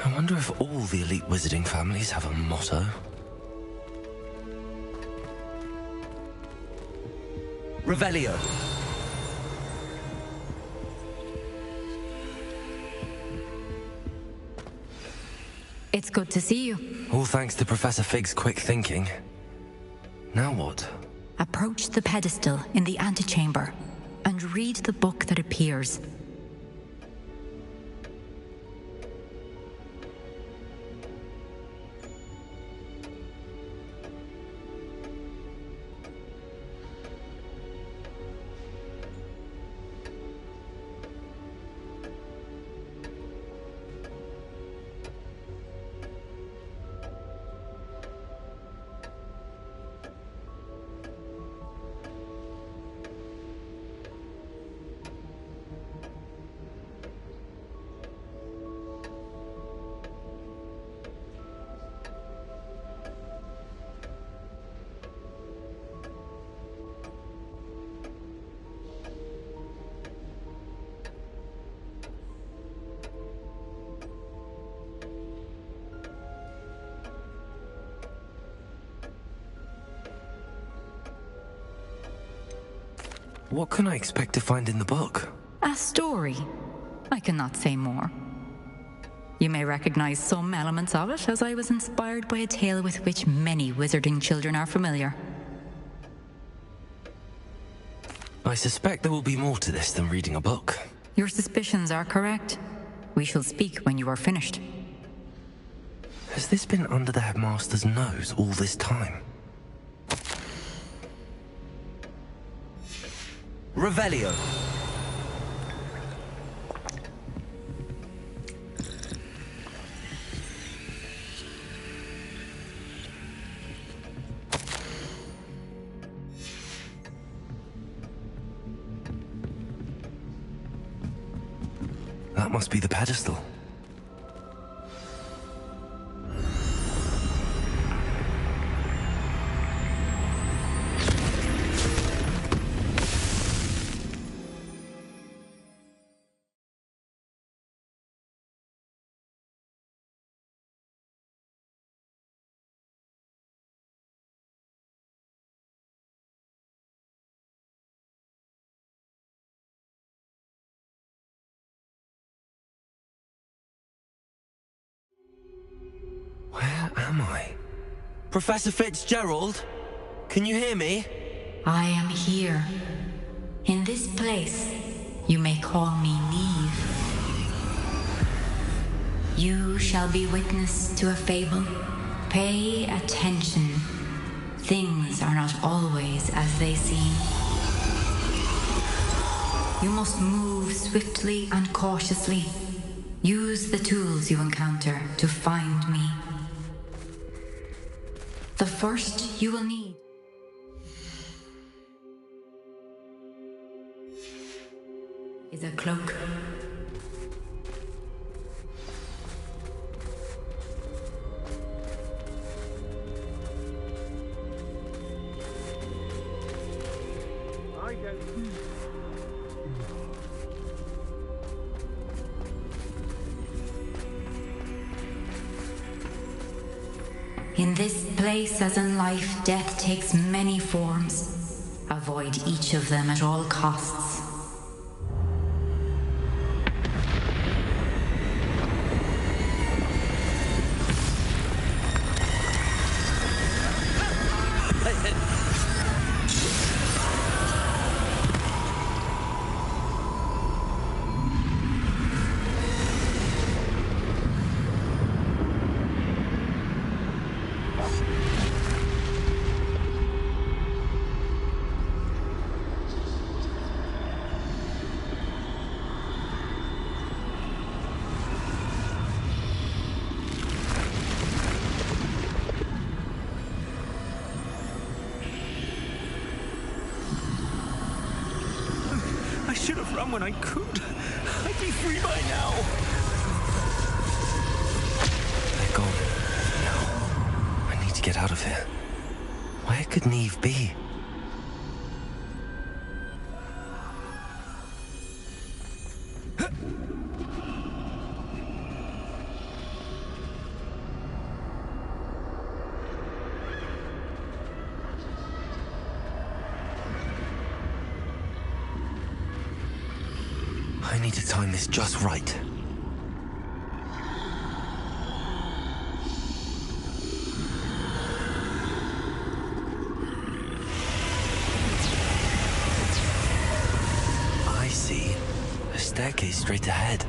I wonder if all the elite wizarding families have a motto. Revelio. It's good to see you. All thanks to Professor Fig's quick thinking. Now what? Approach the pedestal in the antechamber and read the book that appears. What can I expect to find in the book? A story. I cannot say more. You may recognize some elements of it, as I was inspired by a tale with which many wizarding children are familiar. I suspect there will be more to this than reading a book. Your suspicions are correct. We shall speak when you are finished. Has this been under the headmaster's nose all this time? Revelio. That must be the pedestal. Where am I? Professor Fitzgerald? Can you hear me? I am here. In this place, you may call me Neve. You shall be witness to a fable. Pay attention. Things are not always as they seem. You must move swiftly and cautiously. Use the tools you encounter to find me. The first you will need is a cloak. I don't. In this place, as in life, death takes many forms. Avoid each of them at all costs. I should have run when I could. I'd be free by now. They're gone. No. I need to get out of here. Where could Neve be? I need to time this just right. I see. A staircase straight ahead.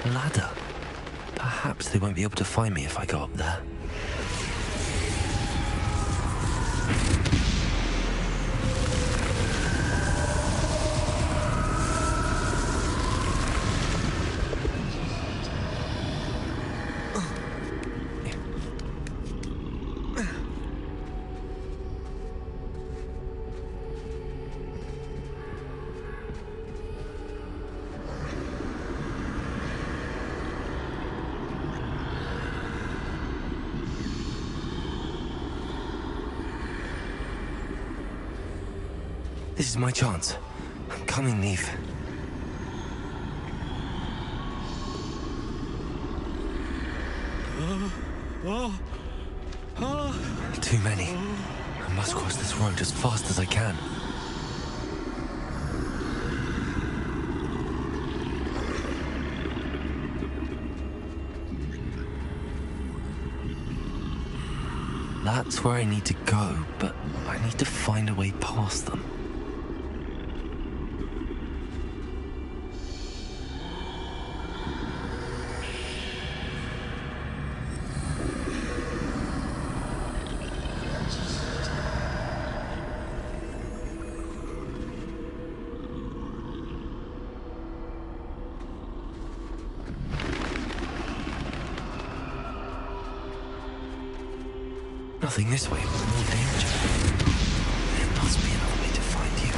Ladder. Perhaps they won't be able to find me if I go up there. This is my chance. I'm coming, Neve. Too many. I must cross this road as fast as I can. That's where I need to go, but I need to find a way past them. Nothing this way, more danger. There must be another way to find you.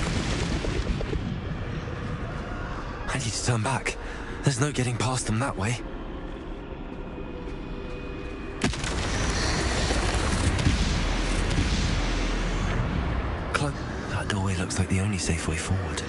I ready to turn back. There's no getting past them that way. That doorway looks like the only safe way forward.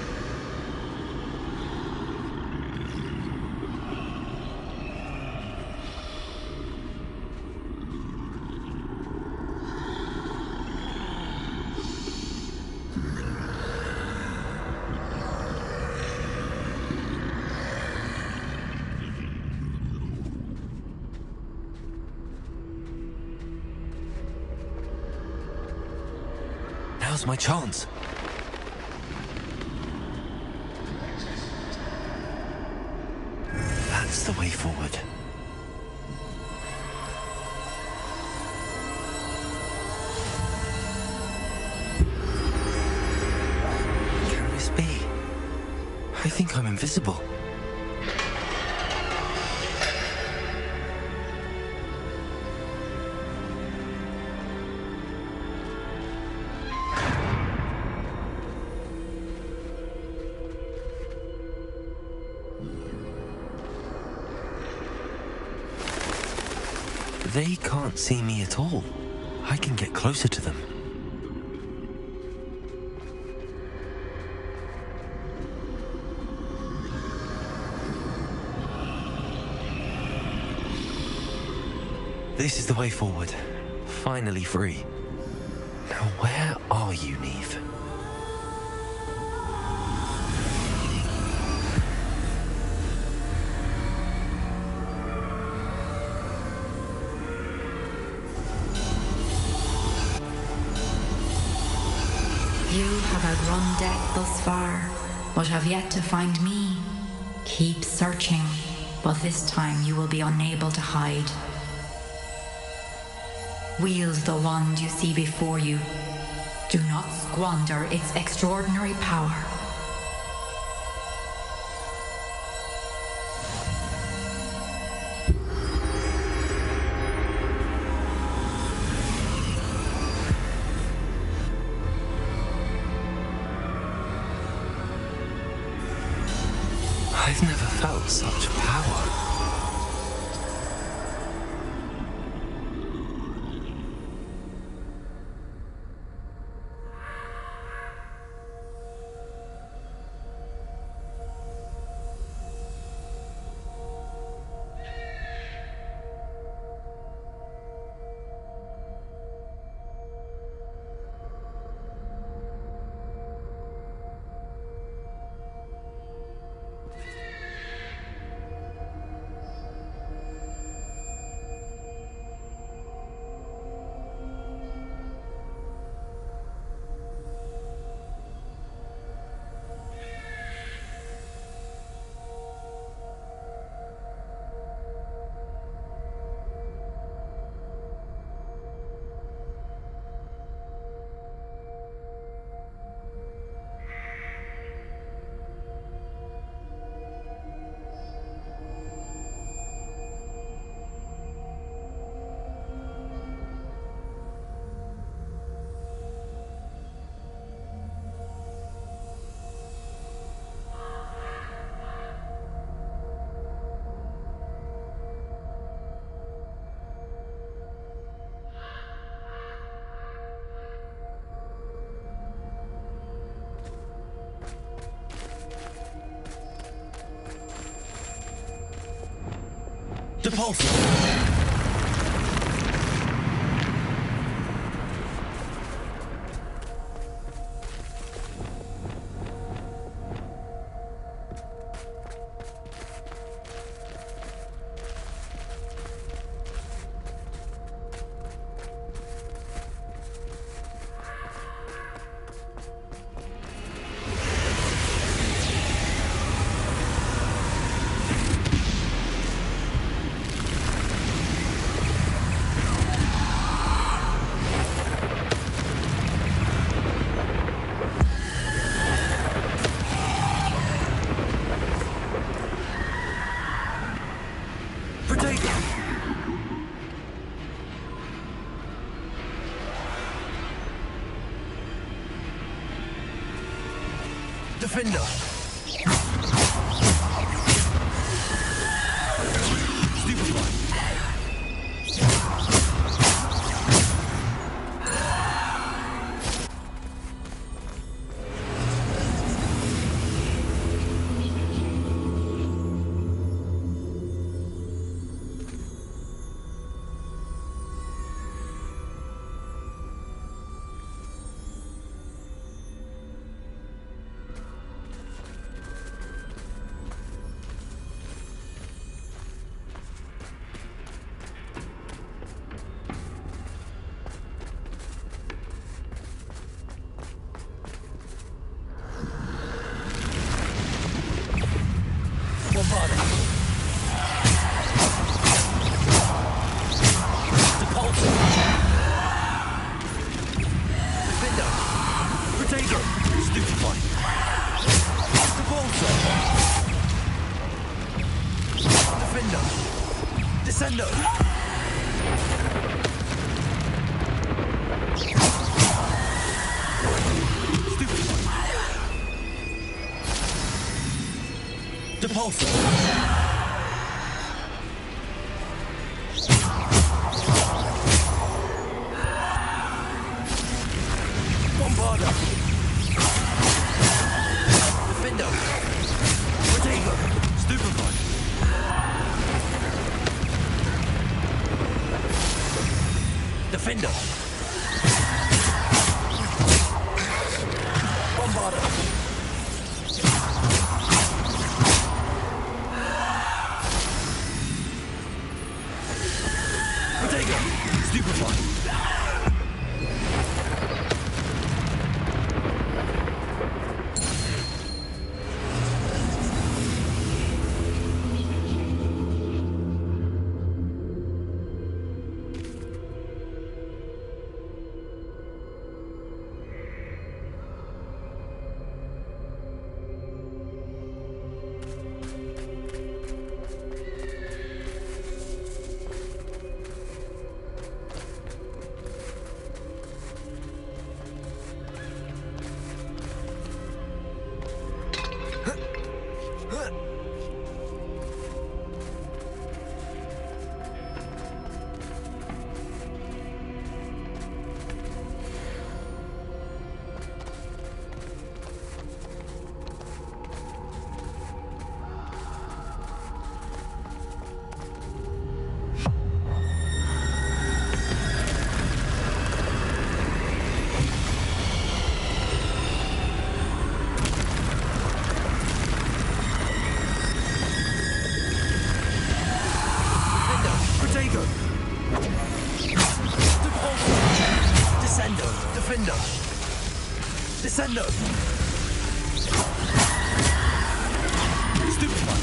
Now's my chance. That's the way forward. Can this be? I think I'm invisible. They can't see me at all. I can get closer to them. This is the way forward. Finally free. Now where are you, Neve? You have outrun death thus far, but have yet to find me. Keep searching, but this time you will be unable to hide. Wield the wand you see before you. Do not squander its extraordinary power. I've never felt such power. Depulse! Defender! Depulsor! Bombarder! Defender! Protego! Stupefy! Defender! Bombarder! Protego! Stupefy! Defender! Descendo! Stupefy!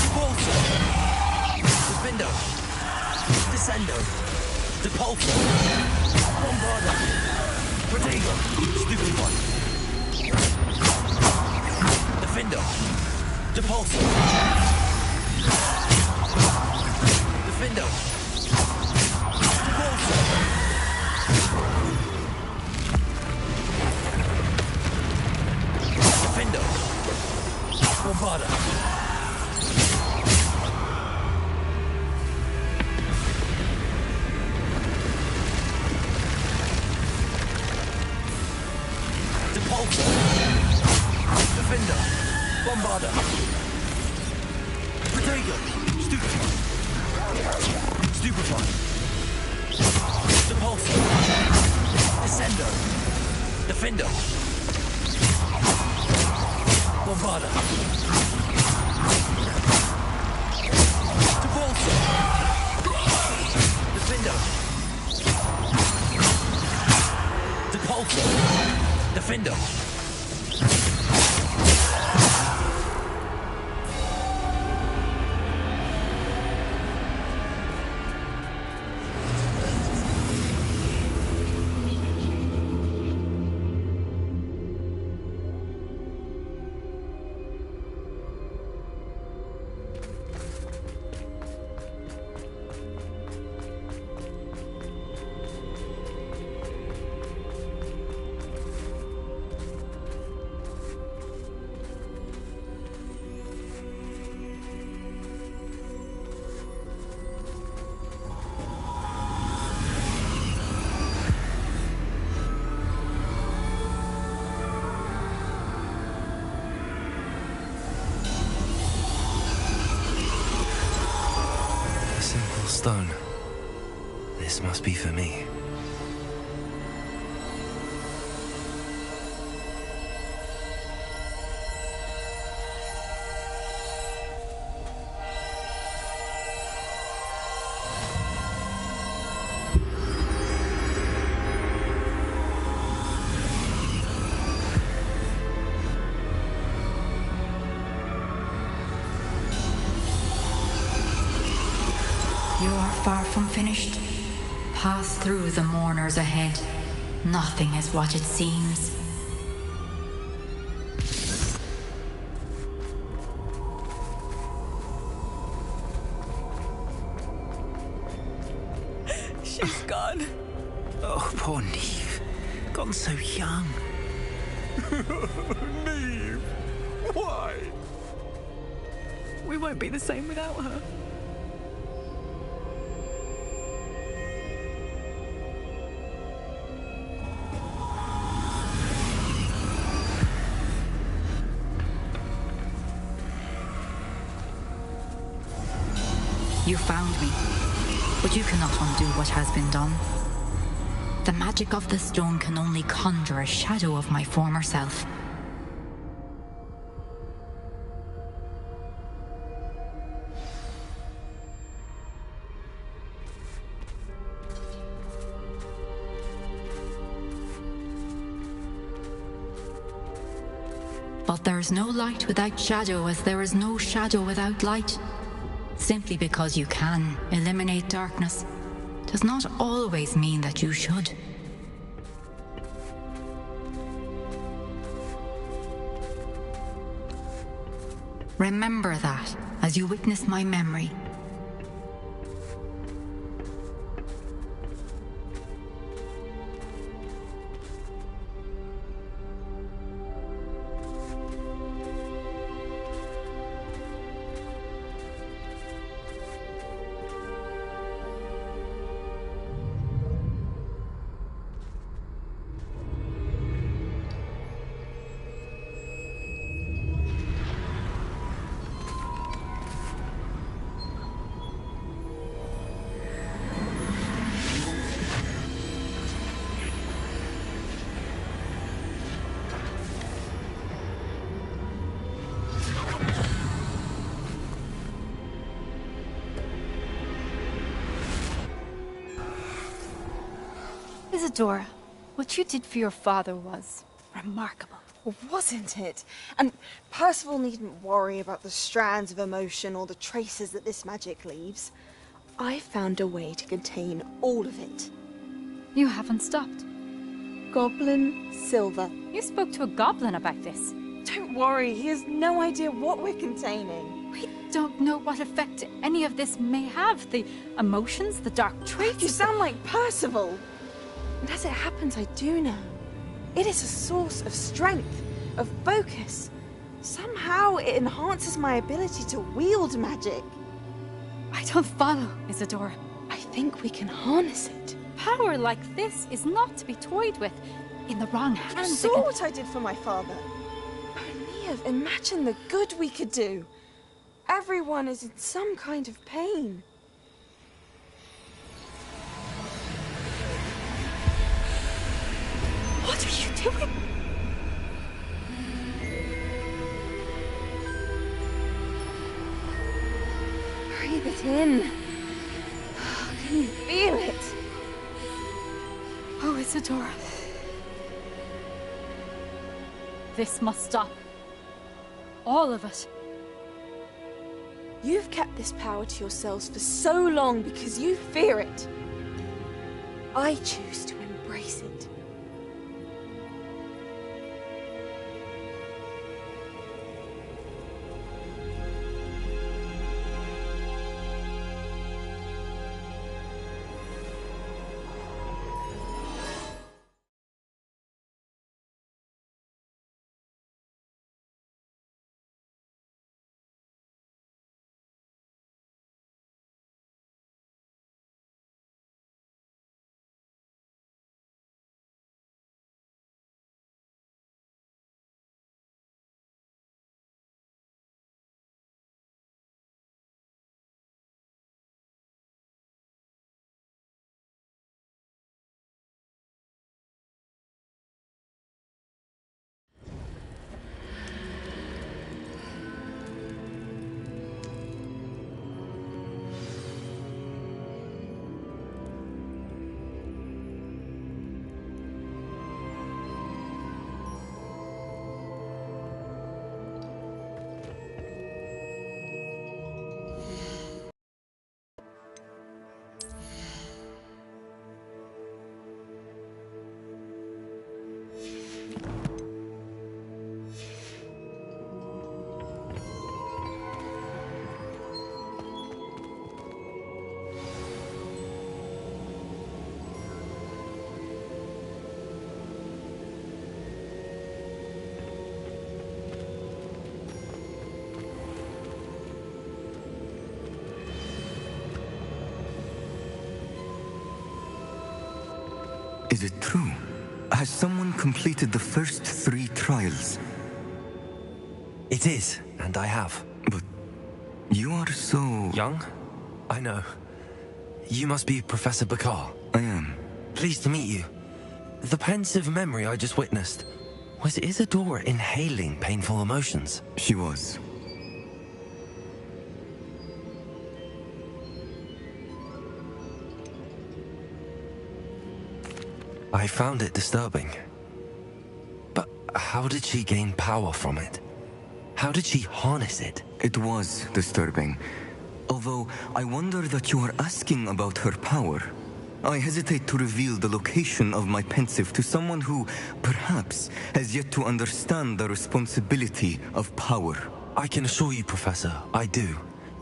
Depulsor! Defender! Descendo! Depulsor! Bombarder! Protego! Stupefy! Defender! Depulsor! Defender! Depulsor! Defender! Bombarder! Depulsor! Defender! Bombarder! Protego! Stupefy! Stupefy! Depulsor! Descendo! Defender! Bombarder! Depulsor! Defender! Depulsor! Defender! Stone. This must be for me. You are far from finished. Pass through the mourners ahead. Nothing is what it seems. She's gone. Oh, poor Neve. Gone so young. Neve! Why? We won't be the same without her. You found me, but you cannot undo what has been done. The magic of the stone can only conjure a shadow of my former self. But there is no light without shadow, as there is no shadow without light. Simply because you can eliminate darkness does not always mean that you should. Remember that as you witness my memory. Isadora, what you did for your father was remarkable. Well, wasn't it? And Percival needn't worry about the strands of emotion or the traces that this magic leaves. I found a way to contain all of it. You haven't stopped. Goblin Silver. You spoke to a goblin about this. Don't worry, he has no idea what we're containing. We don't know what effect any of this may have. The emotions, the dark traits. You sound like Percival. And as it happens, I do know. It is a source of strength, of focus. Somehow it enhances my ability to wield magic. I don't follow, Isadora. I think we can harness it. Power like this is not to be toyed with. In the wrong hands. You saw what I did for my father. Oh, Neve, imagine the good we could do. Everyone is in some kind of pain. What are you doing? Breathe it in. Can you feel it? Oh, Isadora. This must stop. All of it. You've kept this power to yourselves for so long because you fear it. I choose to embrace it. Is it true? Has someone completed the first 3 trials? It is, and I have. But you are so... young? I know. You must be Professor Bakar. I am. Pleased to meet you. The pensive memory I just witnessed. Was Isadora inhaling painful emotions? She was. I found it disturbing. But how did she gain power from it? How did she harness it? It was disturbing. Although, I wonder that you are asking about her power. I hesitate to reveal the location of my pensive to someone who, perhaps, has yet to understand the responsibility of power. I can assure you, Professor, I do.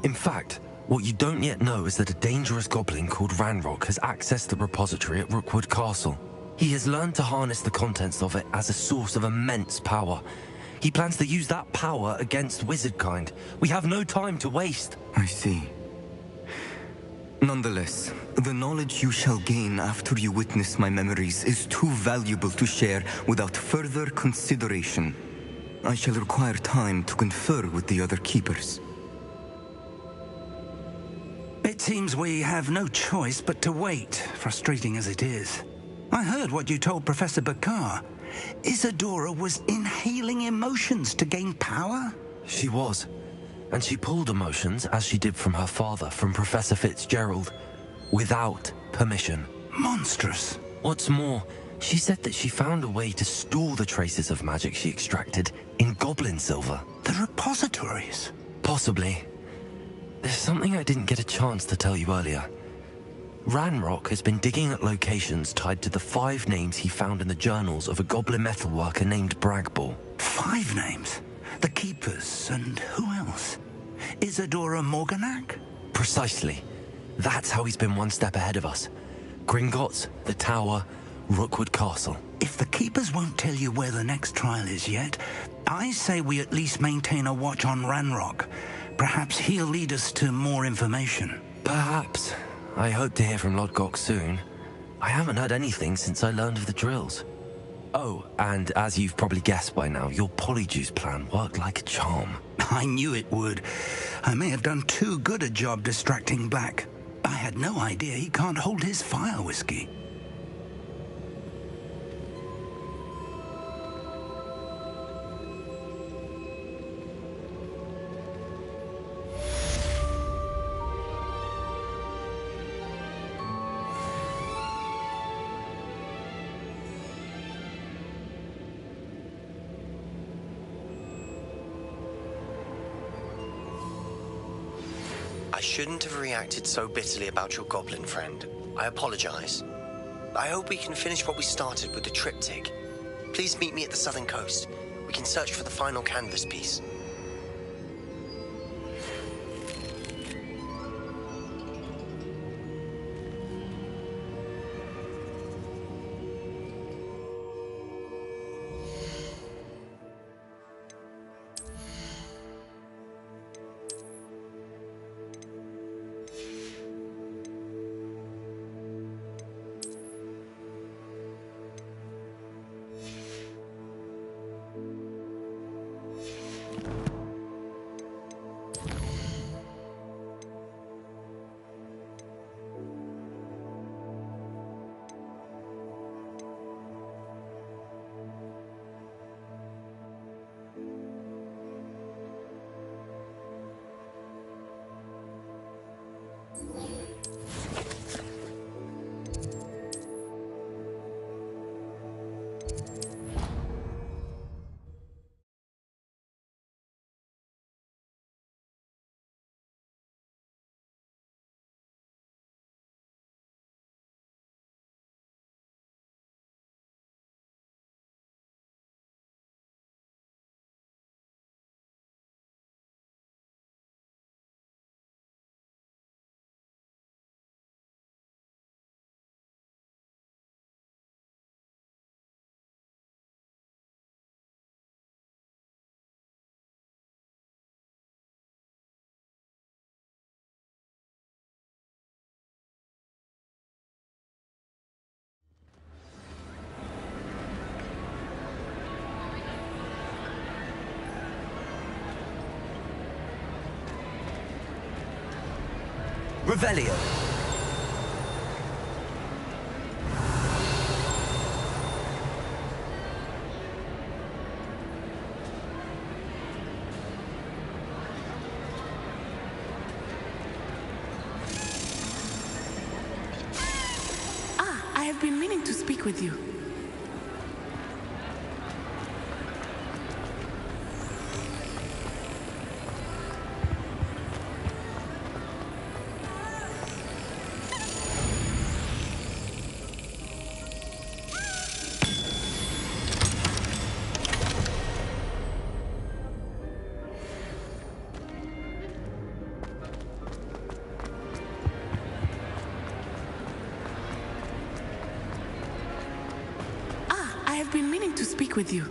In fact, what you don't yet know is that a dangerous goblin called Ranrock has accessed the repository at Rookwood Castle. He has learned to harness the contents of it as a source of immense power. He plans to use that power against wizardkind. We have no time to waste. I see. Nonetheless, the knowledge you shall gain after you witness my memories is too valuable to share without further consideration. I shall require time to confer with the other keepers. It seems we have no choice but to wait, frustrating as it is. I heard what you told Professor Bakar. Isadora was inhaling emotions to gain power? She was. And she pulled emotions, as she did from her father, from Professor Fitzgerald, without permission. Monstrous. What's more, she said that she found a way to store the traces of magic she extracted in goblin silver. The repositories? Possibly. There's something I didn't get a chance to tell you earlier. Ranrock has been digging at locations tied to the 5 names he found in the journals of a goblin metalworker named Bragball. 5 names? The Keepers, and who else? Isadora Morganac? Precisely. That's how he's been one step ahead of us. Gringotts, the Tower, Rookwood Castle. If the Keepers won't tell you where the next trial is yet, I say we at least maintain a watch on Ranrock. Perhaps he'll lead us to more information. Perhaps. I hope to hear from Lodgok soon. I haven't heard anything since I learned of the drills. Oh, and as you've probably guessed by now, your polyjuice plan worked like a charm. I knew it would. I may have done too good a job distracting Black. I had no idea he can't hold his fire whiskey. I shouldn't have reacted so bitterly about your goblin friend. I apologize. I hope we can finish what we started with the triptych. Please meet me at the southern coast. We can search for the final canvas piece. Revelio. I have been meaning to speak with you. I have been meaning to speak with you.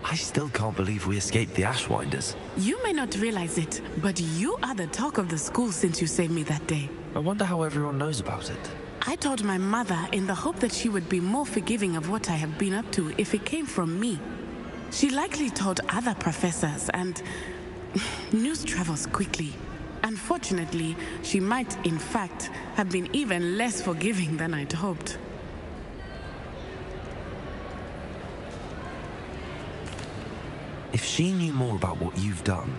I still can't believe we escaped the Ashwinders. You may not realize it, but you are the talk of the school since you saved me that day. I wonder how everyone knows about it. I told my mother in the hope that she would be more forgiving of what I have been up to if it came from me. She likely told other professors, and news travels quickly. Unfortunately, she might, in fact, have been even less forgiving than I'd hoped. If she knew more about what you've done,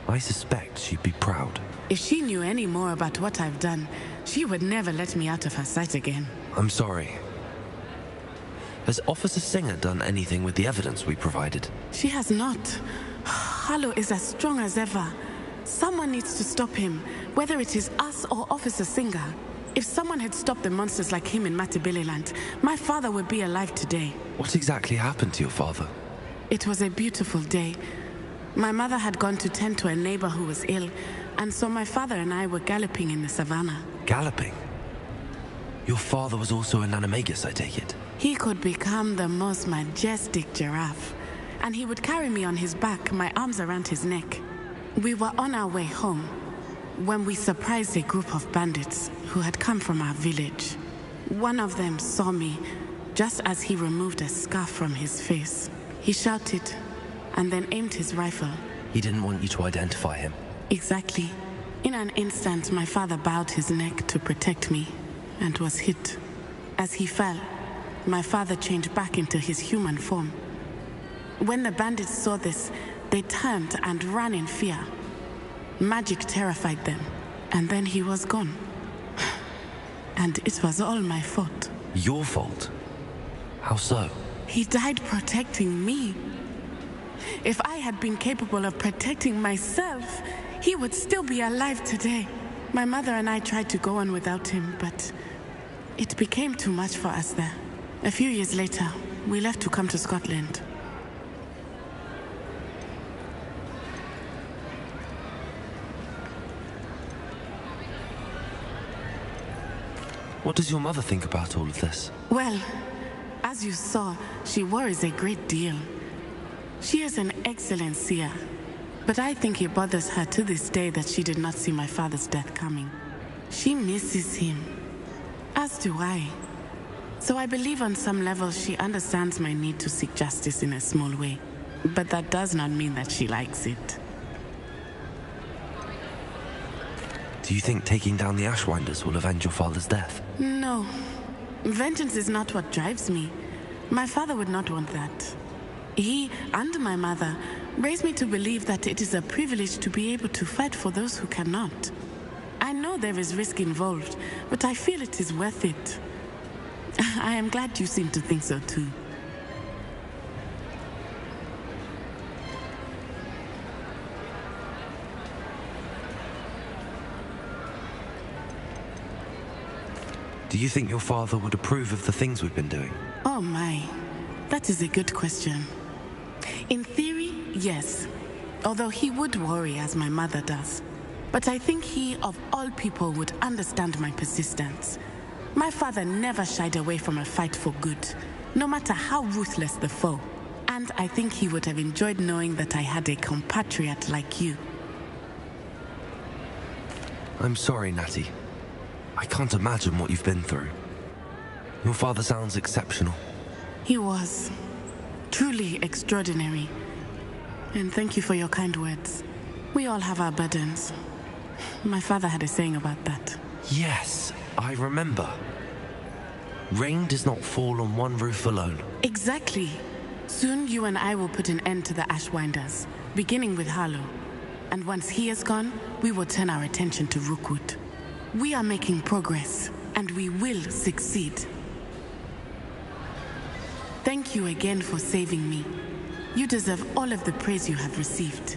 I suspect she'd be proud. If she knew any more about what I've done, she would never let me out of her sight again. I'm sorry. Has Officer Singer done anything with the evidence we provided? She has not. Harlow is as strong as ever. Someone needs to stop him, whether it is us or Officer Singer. If someone had stopped the monsters like him in Matabeleland, my father would be alive today. What exactly happened to your father? It was a beautiful day. My mother had gone to tend to a neighbor who was ill, and so my father and I were galloping in the savannah. Galloping? Your father was also an animagus, I take it? He could become the most majestic giraffe, and he would carry me on his back, my arms around his neck. We were on our way home when we surprised a group of bandits who had come from our village. One of them saw me just as he removed a scarf from his face. He shouted and then aimed his rifle. He didn't want you to identify him. Exactly. In an instant, my father bowed his neck to protect me and was hit. As he fell, my father changed back into his human form. When the bandits saw this, they turned and ran in fear. Magic terrified them, and then he was gone. And it was all my fault. Your fault? How so? He died protecting me. If I had been capable of protecting myself, he would still be alive today. My mother and I tried to go on without him, but it became too much for us there. A few years later, we left to come to Scotland. What does your mother think about all of this? Well, as you saw, she worries a great deal. She is an excellent seer, but I think it bothers her to this day that she did not see my father's death coming. She misses him, as do I. So I believe on some level she understands my need to seek justice in a small way, but that does not mean that she likes it. Do you think taking down the Ashwinders will avenge your father's death? No. Vengeance is not what drives me. My father would not want that. He and my mother raised me to believe that it is a privilege to be able to fight for those who cannot. I know there is risk involved, but I feel it is worth it. I am glad you seem to think so too. Do you think your father would approve of the things we've been doing? Oh my, that is a good question. In theory, yes. Although he would worry as my mother does. But I think he, of all people, would understand my persistence. My father never shied away from a fight for good, no matter how ruthless the foe. And I think he would have enjoyed knowing that I had a compatriot like you. I'm sorry, Natty. I can't imagine what you've been through. Your father sounds exceptional. He was. Truly extraordinary. And thank you for your kind words. We all have our burdens. My father had a saying about that. Yes, I remember. Rain does not fall on one roof alone. Exactly. Soon you and I will put an end to the Ashwinders, beginning with Harlow. And once he is gone, we will turn our attention to Rookwood. We are making progress, and we will succeed. Thank you again for saving me. You deserve all of the praise you have received.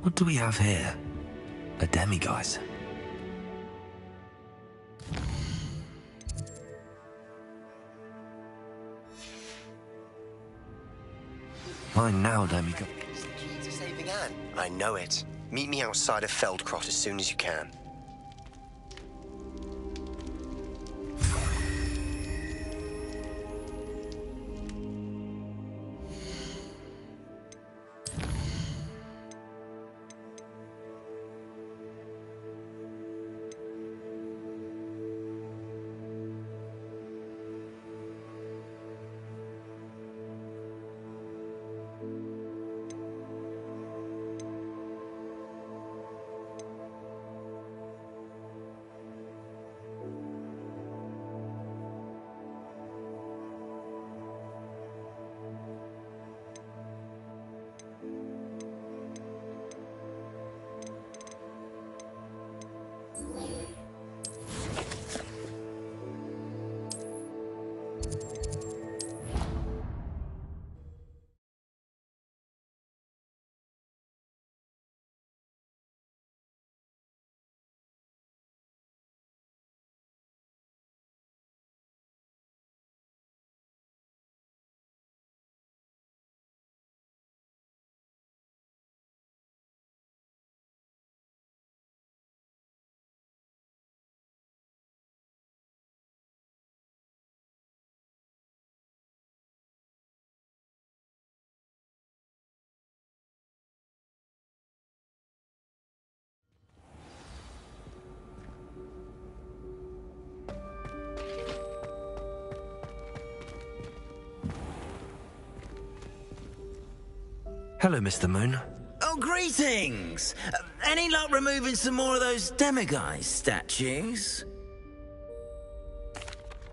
What do we have here? A demiguise. Fine now, demiguise. It's the key to saving Anne. I know it. Meet me outside of Feldcrot as soon as you can. Hello, Mr. Moon. Oh, greetings! Any luck removing some more of those demiguise statues?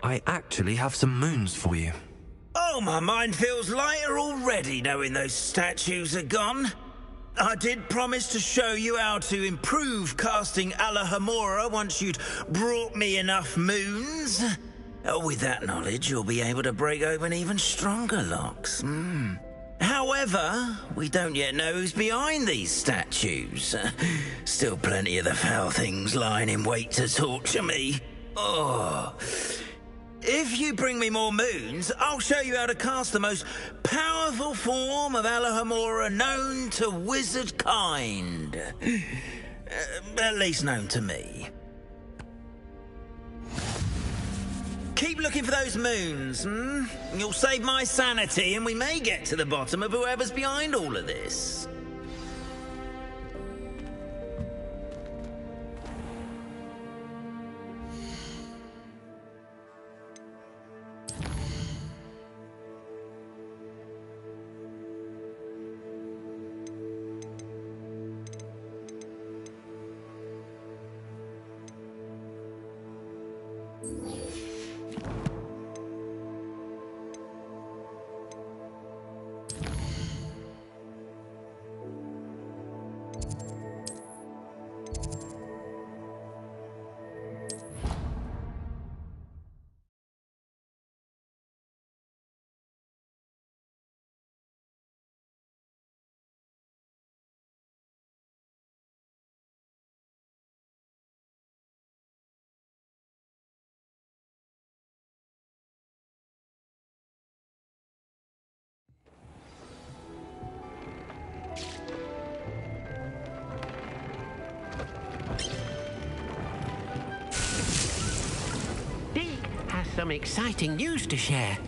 I actually have some moons for you. Oh, my mind feels lighter already knowing those statues are gone. I did promise to show you how to improve casting Alohomora once you'd brought me enough moons. With that knowledge, you'll be able to break open even stronger locks. However, we don't yet know who's behind these statues. Still plenty of the foul things lying in wait to torture me. Oh. If you bring me more moons, I'll show you how to cast the most powerful form of Alohomora known to wizard kind. At least known to me. Keep looking for those moons, You'll save my sanity and we may get to the bottom of whoever's behind all of this. Some exciting news to share.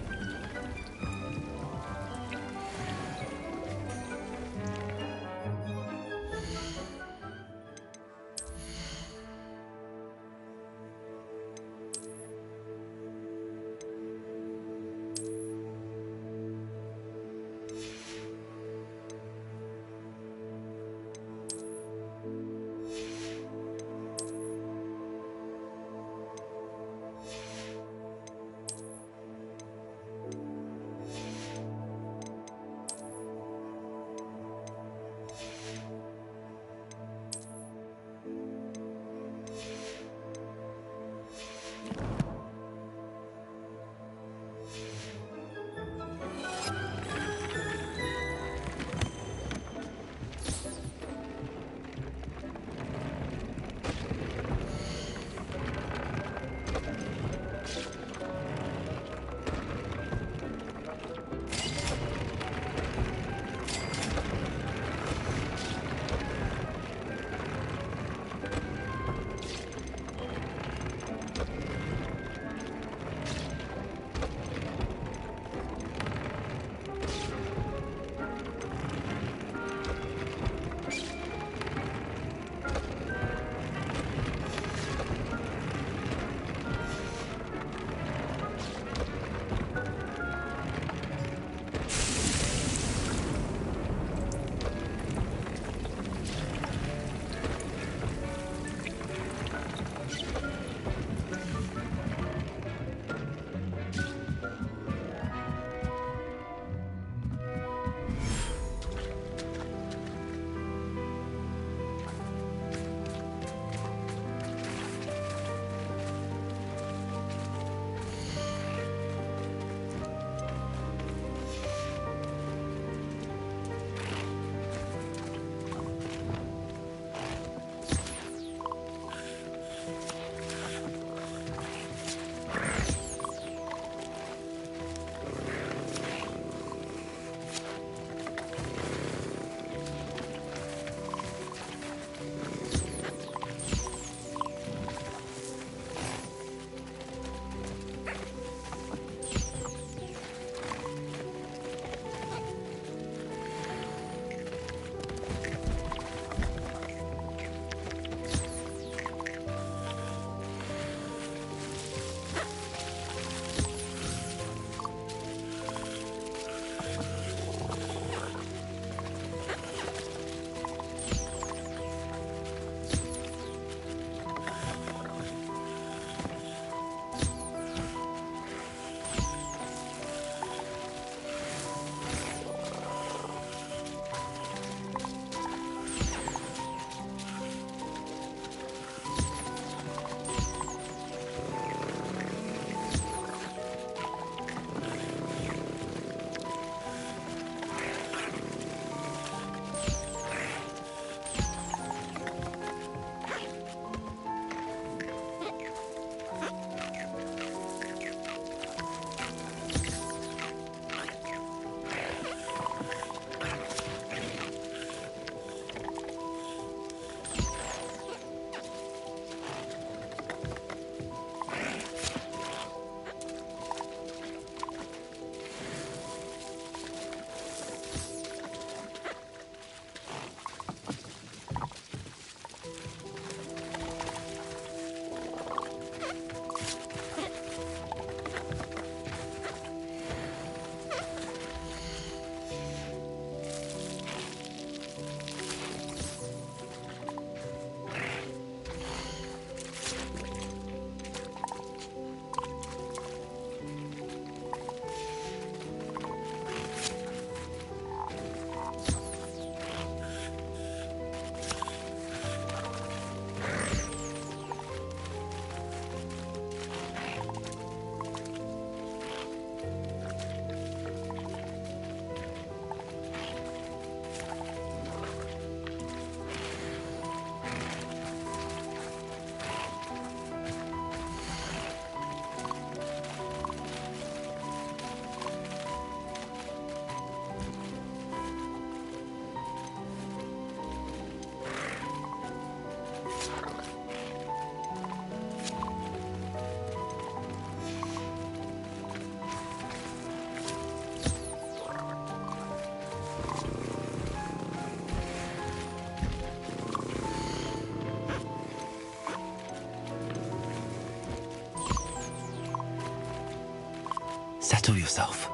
Settle yourself.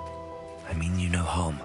I mean you no harm.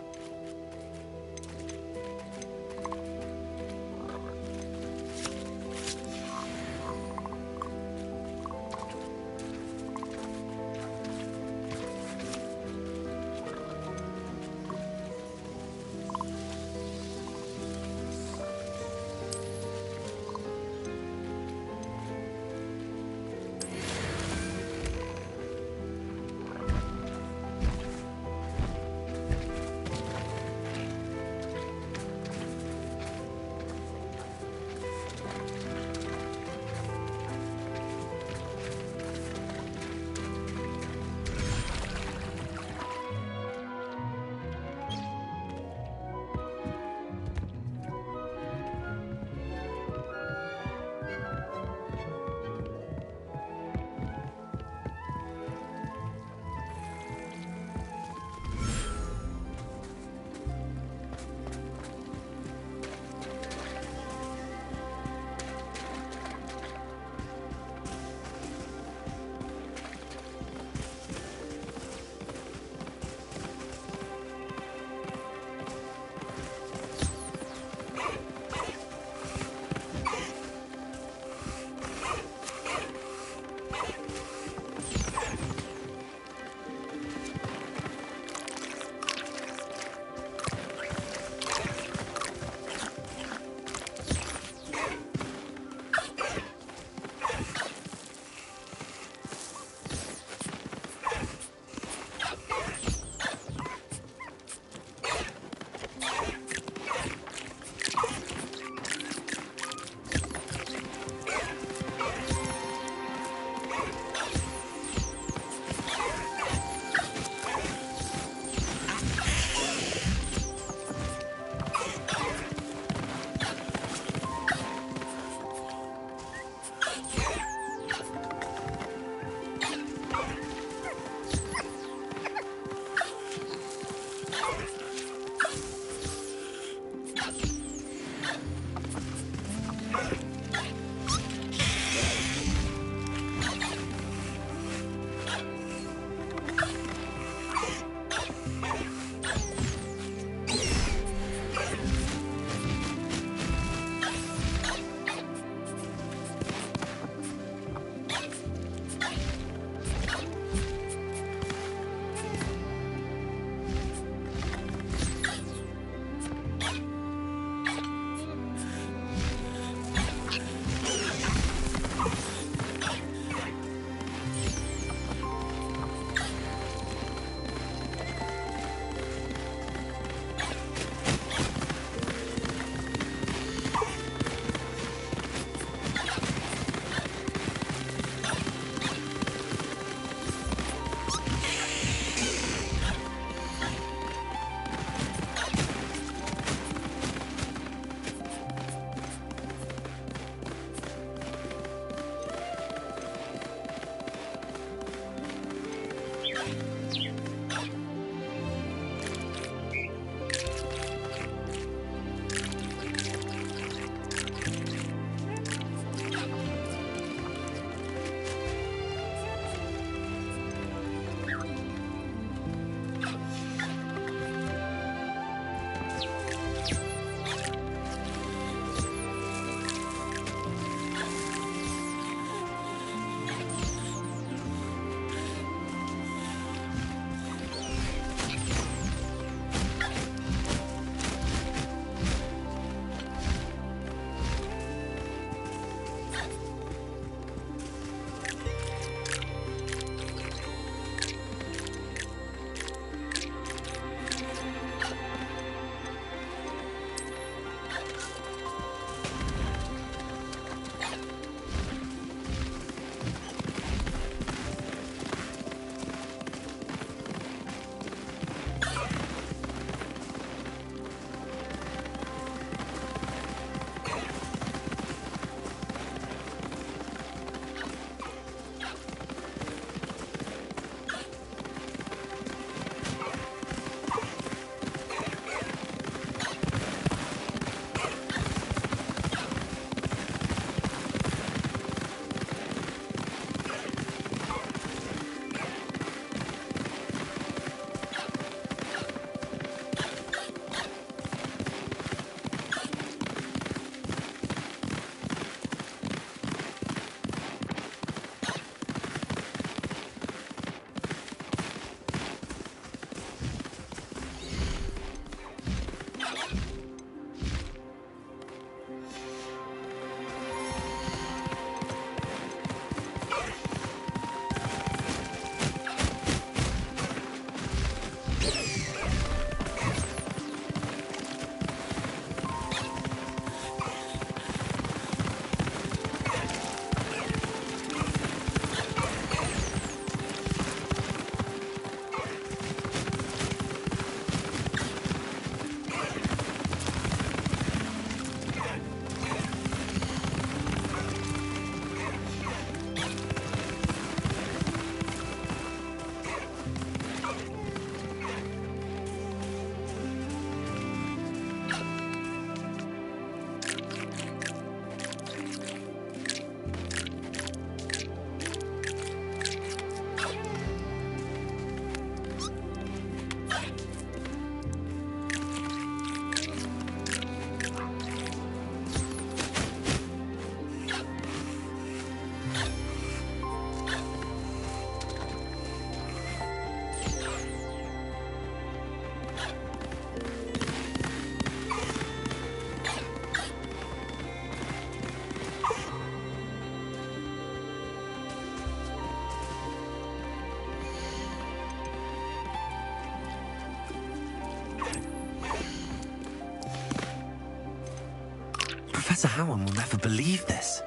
Professor Howard will never believe this.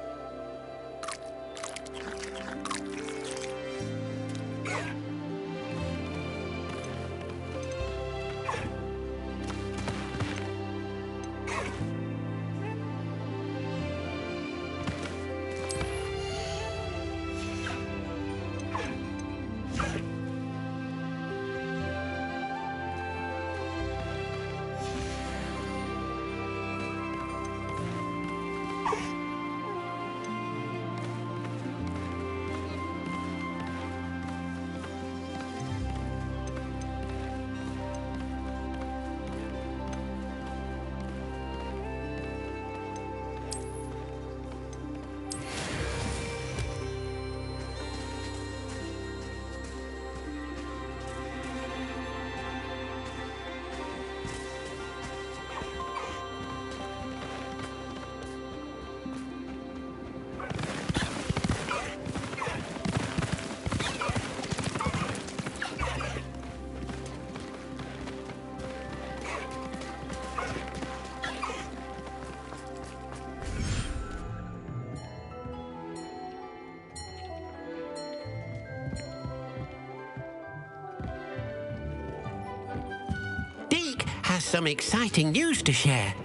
Deke has some exciting news to share.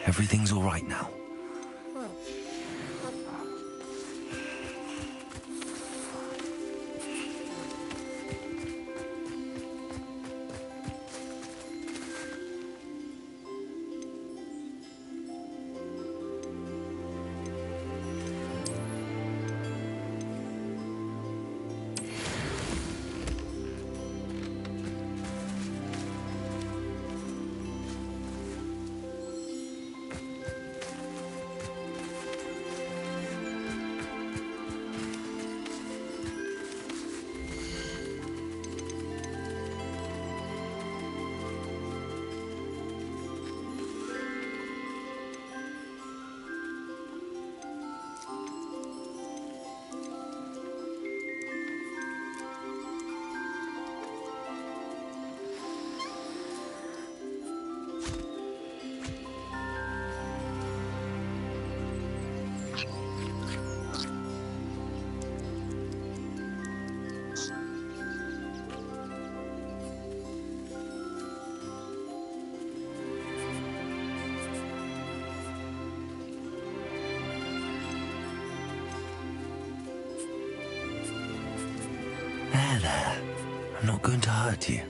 Everything's all right now. There. I'm not going to hurt you.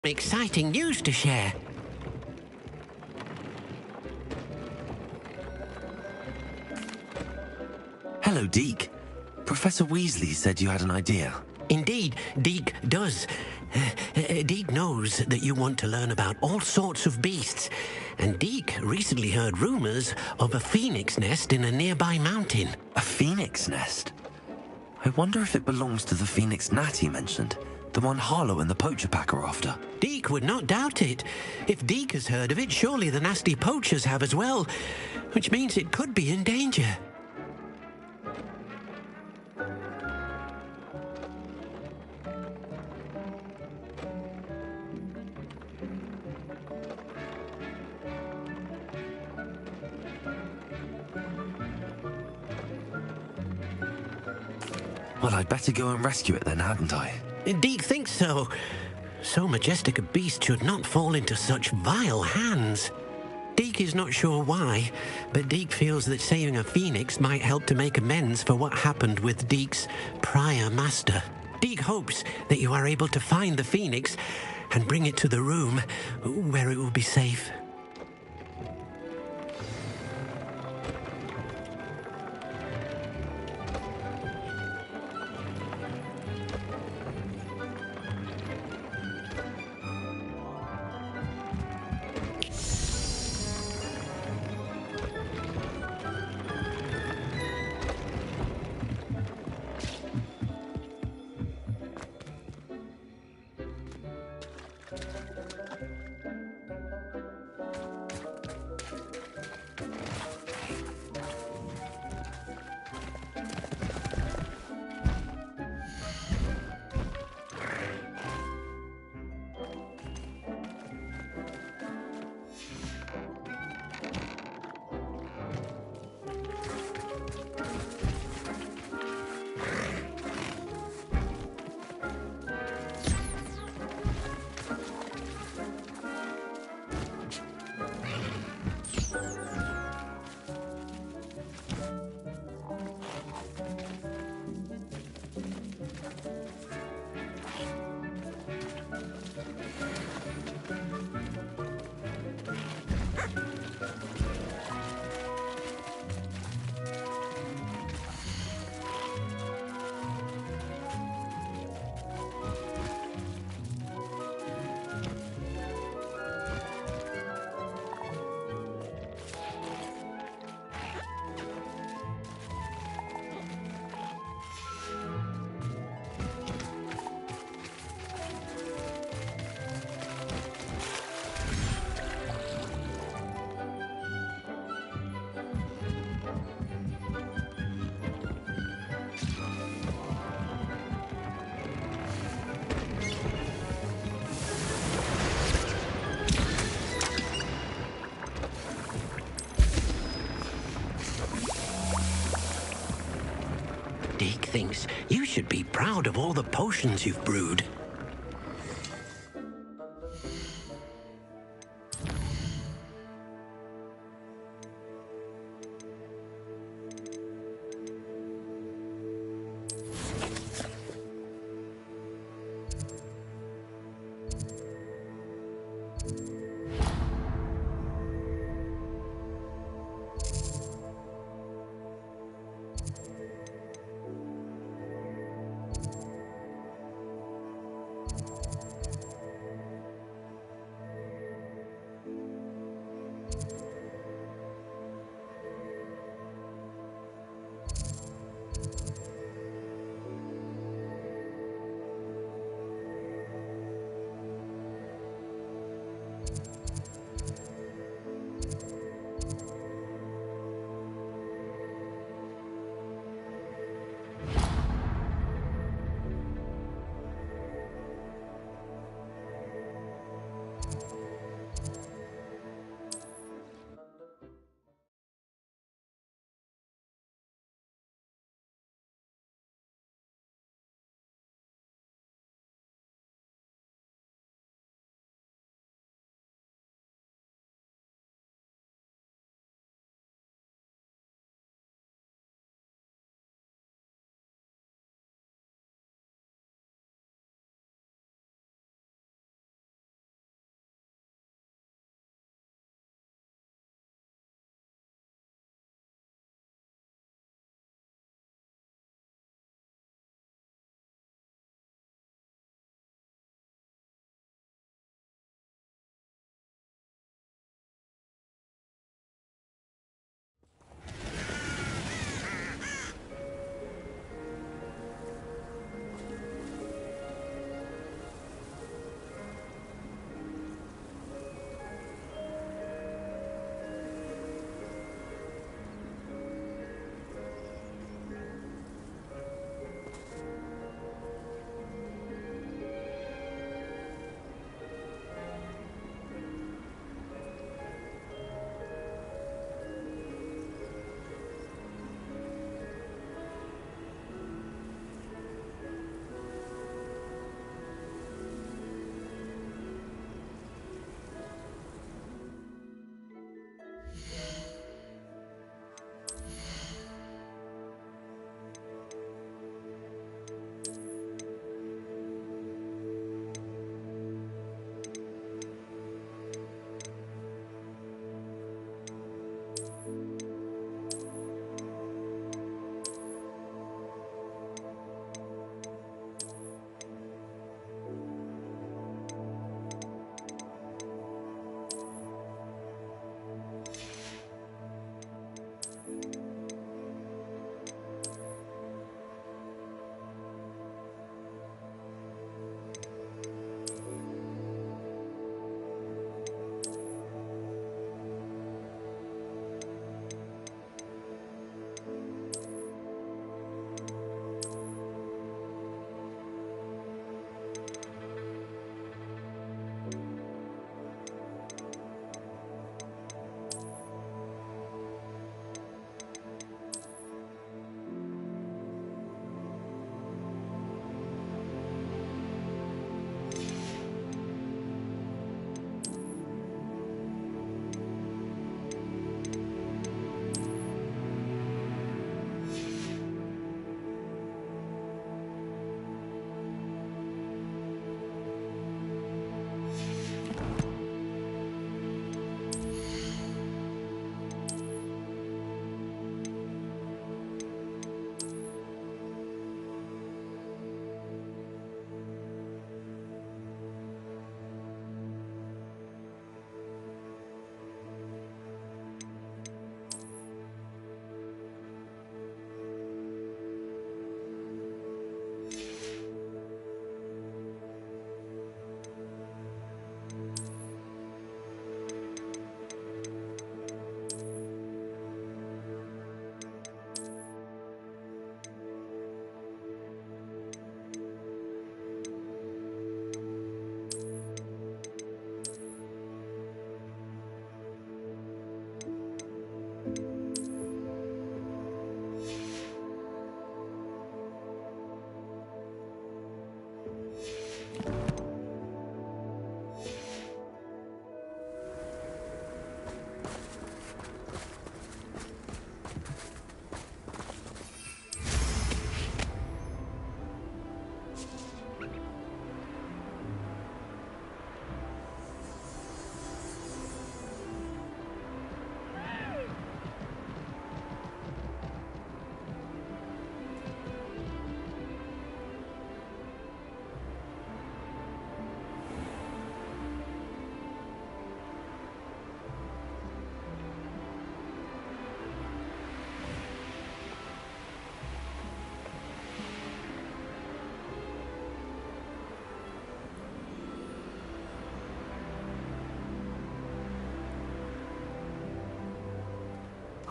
Exciting news to share. Hello, Deke. Professor Weasley said you had an idea. Indeed, Deke does. Deke knows that you want to learn about all sorts of beasts, and Deke recently heard rumors of a phoenix nest in a nearby mountain. A phoenix nest? I wonder if it belongs to the phoenix Natty mentioned, the one Harlow and the poacher pack are after. Deke would not doubt it. If Deke has heard of it, surely the nasty poachers have as well, which means it could be in danger. Well, I'd better go and rescue it then, hadn't I? Deke thinks so. So majestic a beast should not fall into such vile hands. Deke is not sure why, but Deke feels that saving a phoenix might help to make amends for what happened with Deke's prior master. Deke hopes that you are able to find the phoenix and bring it to the room where it will be safe. Deke thinks you should be proud of all the potions you've brewed.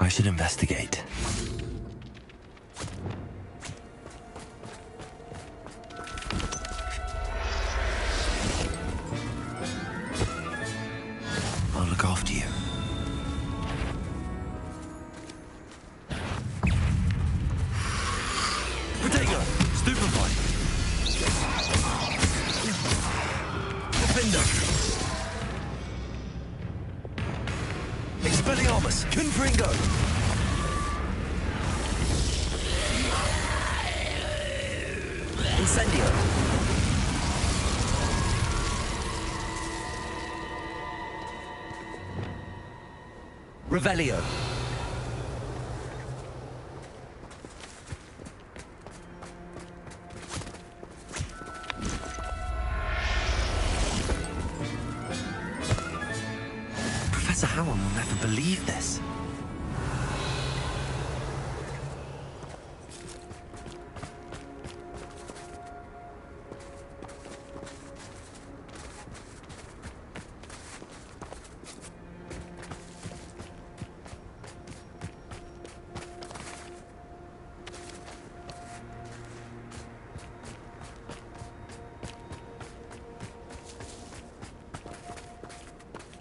I should investigate. I'll look after you. Protego! Stupefy! Defender! Expelliarmus! Confringo! Incendio! Revelio! Professor Howell will never believe this.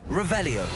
Revelio.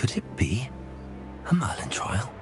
Could it be a Merlin trial?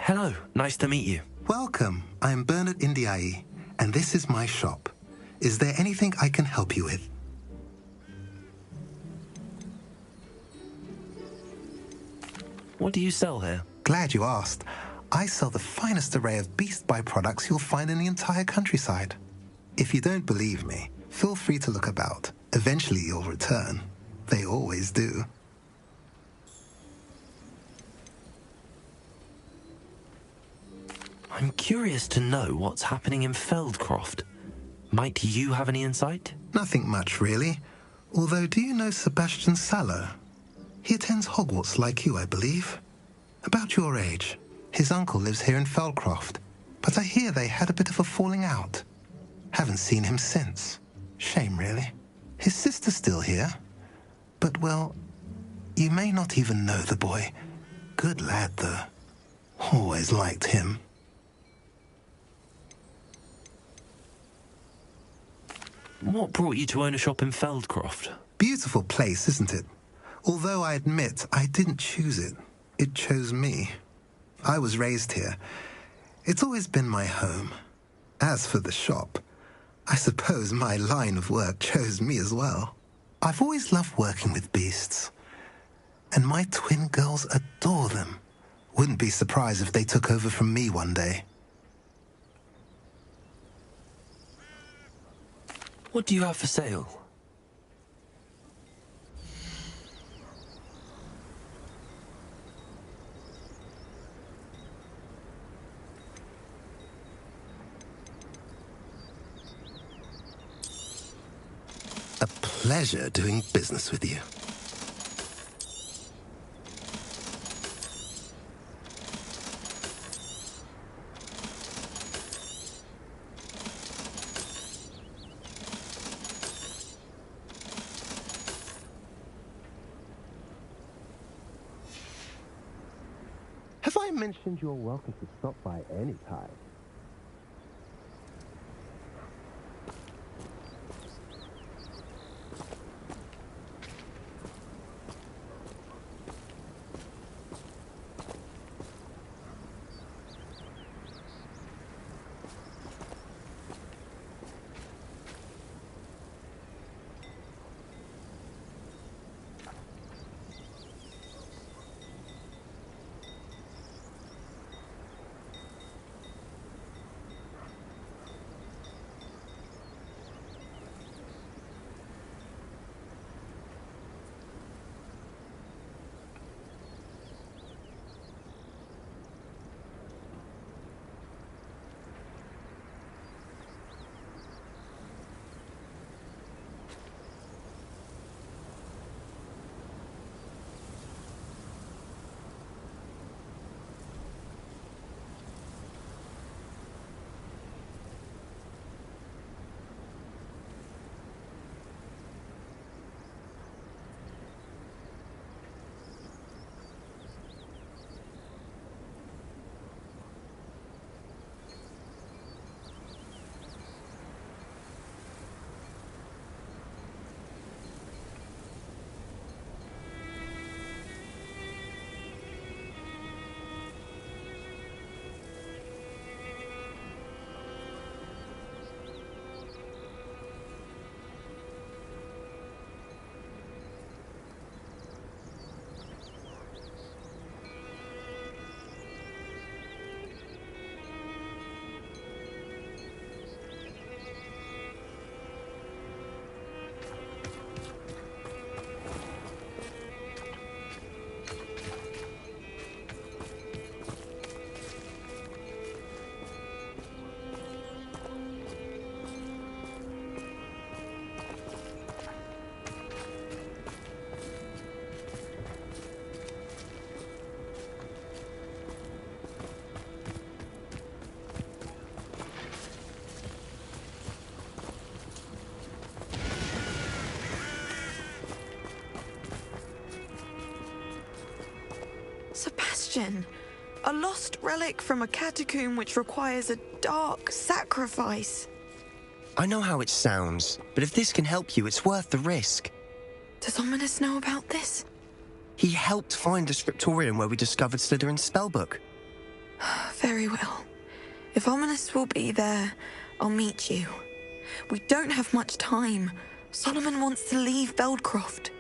Hello, nice to meet you. Welcome. I'm Bernard Indiai, and this is my shop. Is there anything I can help you with? What do you sell here? Glad you asked. I sell the finest array of beast byproducts you'll find in the entire countryside. If you don't believe me, feel free to look about. Eventually you'll return. They always do. I'm curious to know what's happening in Feldcroft. Might you have any insight? Nothing much, really. Although, do you know Sebastian Sallow? He attends Hogwarts like you, I believe. About your age. His uncle lives here in Feldcroft, but I hear they had a bit of a falling out. Haven't seen him since. Shame, really. His sister's still here. But, well, you may not even know the boy. Good lad, though. Always liked him. What brought you to own a shop in Feldcroft? Beautiful place, isn't it? Although I admit I didn't choose it. It chose me. I was raised here. It's always been my home. As for the shop, I suppose my line of work chose me as well. I've always loved working with beasts. And my twin girls adore them. Wouldn't be surprised if they took over from me one day. What do you have for sale? A pleasure doing business with you. Have I mentioned you're welcome to stop by any time? Sebastian, a lost relic from a catacomb which requires a dark sacrifice. I know how it sounds, but if this can help you, it's worth the risk. Does Ominous know about this? He helped find the scriptorium where we discovered Slytherin's spellbook. Very well. If Ominous will be there, I'll meet you. We don't have much time. Solomon wants to leave Feldcroft.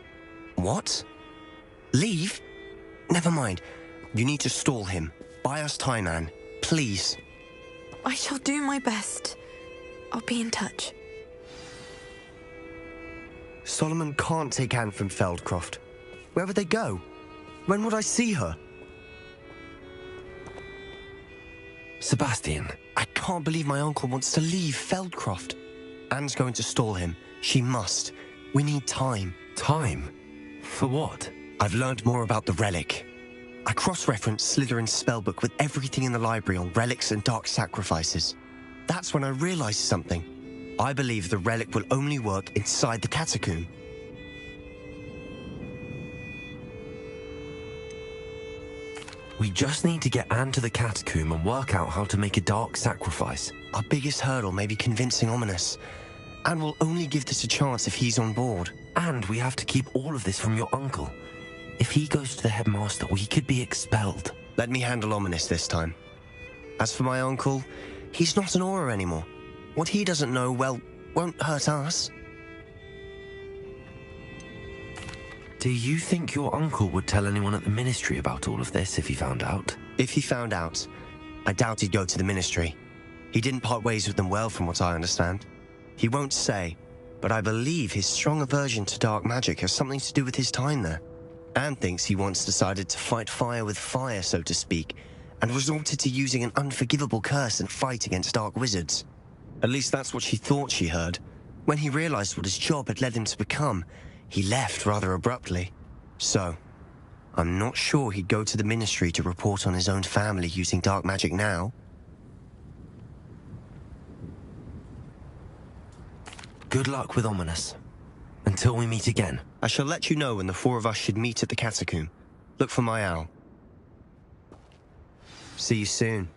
What? Leave? Never mind. You need to stall him. Buy us time, Anne. Please. I shall do my best. I'll be in touch. Solomon can't take Anne from Feldcroft. Where would they go? When would I see her? Sebastian. I can't believe my uncle wants to leave Feldcroft. Anne's going to stall him. She must. We need time. Time? For what? I've learned more about the relic. I cross-referenced Slytherin's spellbook with everything in the library on relics and dark sacrifices. That's when I realized something. I believe the relic will only work inside the catacomb. We just need to get Anne to the catacomb and work out how to make a dark sacrifice. Our biggest hurdle may be convincing Ominous. Anne will only give this a chance if he's on board. And we have to keep all of this from your uncle. If he goes to the headmaster, we could be expelled. Let me handle Ominous this time. As for my uncle, he's not an Auror anymore. What he doesn't know, well, won't hurt us. Do you think your uncle would tell anyone at the ministry about all of this if he found out? If he found out, I doubt he'd go to the ministry. He didn't part ways with them well, from what I understand. He won't say, but I believe his strong aversion to dark magic has something to do with his time there. Anne thinks he once decided to fight fire with fire, so to speak, and resorted to using an unforgivable curse and fight against dark wizards. At least that's what she thought she heard. When he realized what his job had led him to become, he left rather abruptly. So, I'm not sure he'd go to the ministry to report on his own family using dark magic now. Good luck with Ominous. Until we meet again. I shall let you know when the four of us should meet at the catacomb. Look for my owl. See you soon.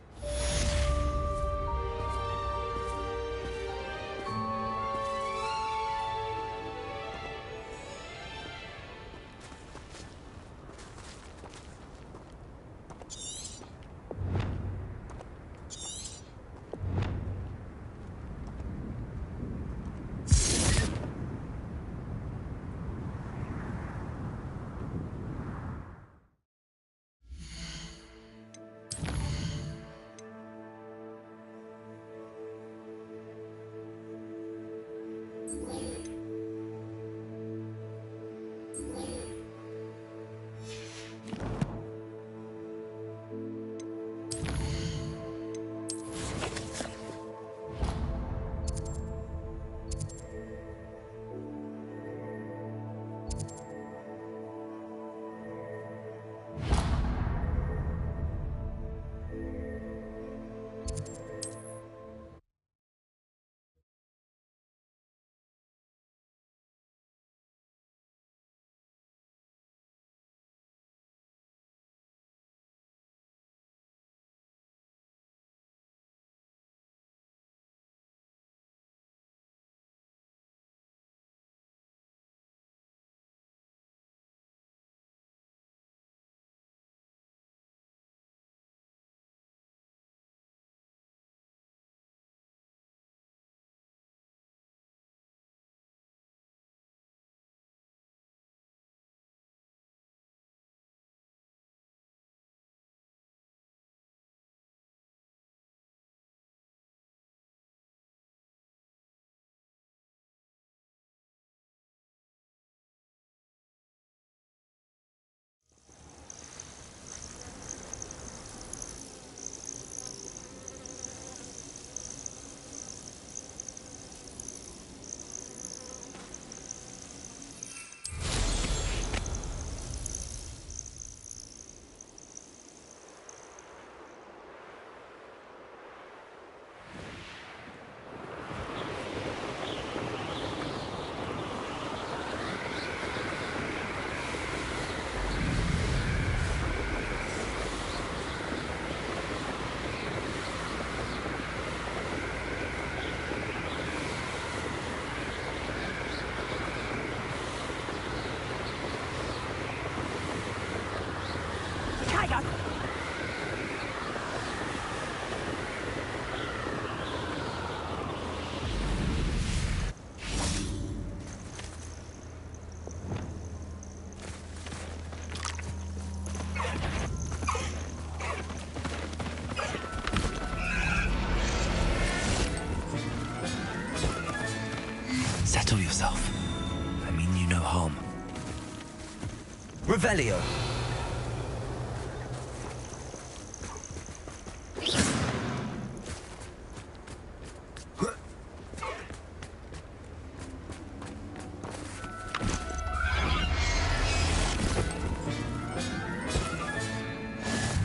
Revelio.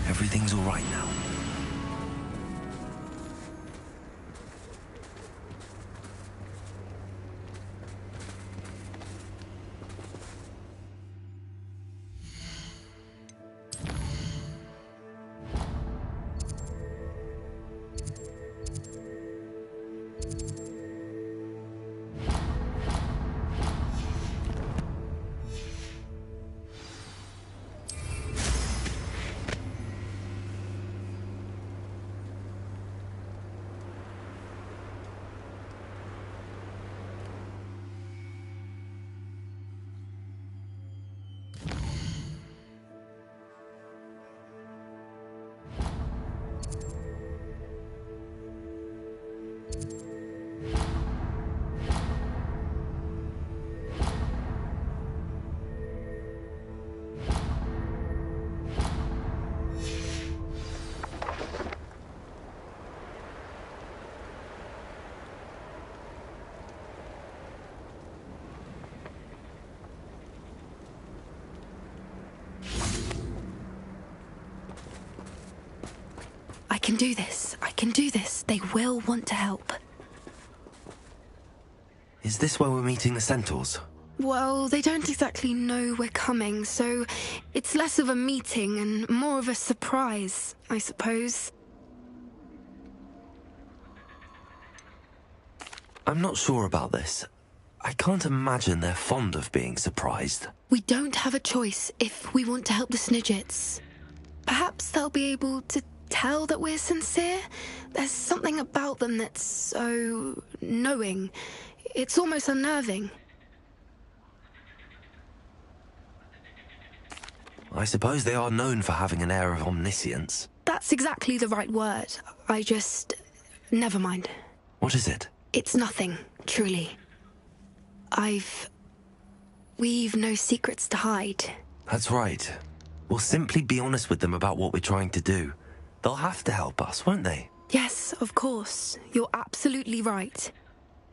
Everything's all right now. I can do this. I can do this. They will want to help. Is this where we're meeting the Centaurs? Well, they don't exactly know we're coming, so it's less of a meeting and more of a surprise, I suppose. I'm not sure about this. I can't imagine they're fond of being surprised. We don't have a choice if we want to help the Snidgets. Perhaps they'll be able to tell that we're sincere. There's something about them that's so knowing. It's almost unnerving. I suppose they are known for having an air of omniscience. That's exactly the right word. Never mind. What is it? It's nothing, truly. We've no secrets to hide. That's right. We'll simply be honest with them about what we're trying to do. They'll have to help us, won't they? Yes, of course. You're absolutely right.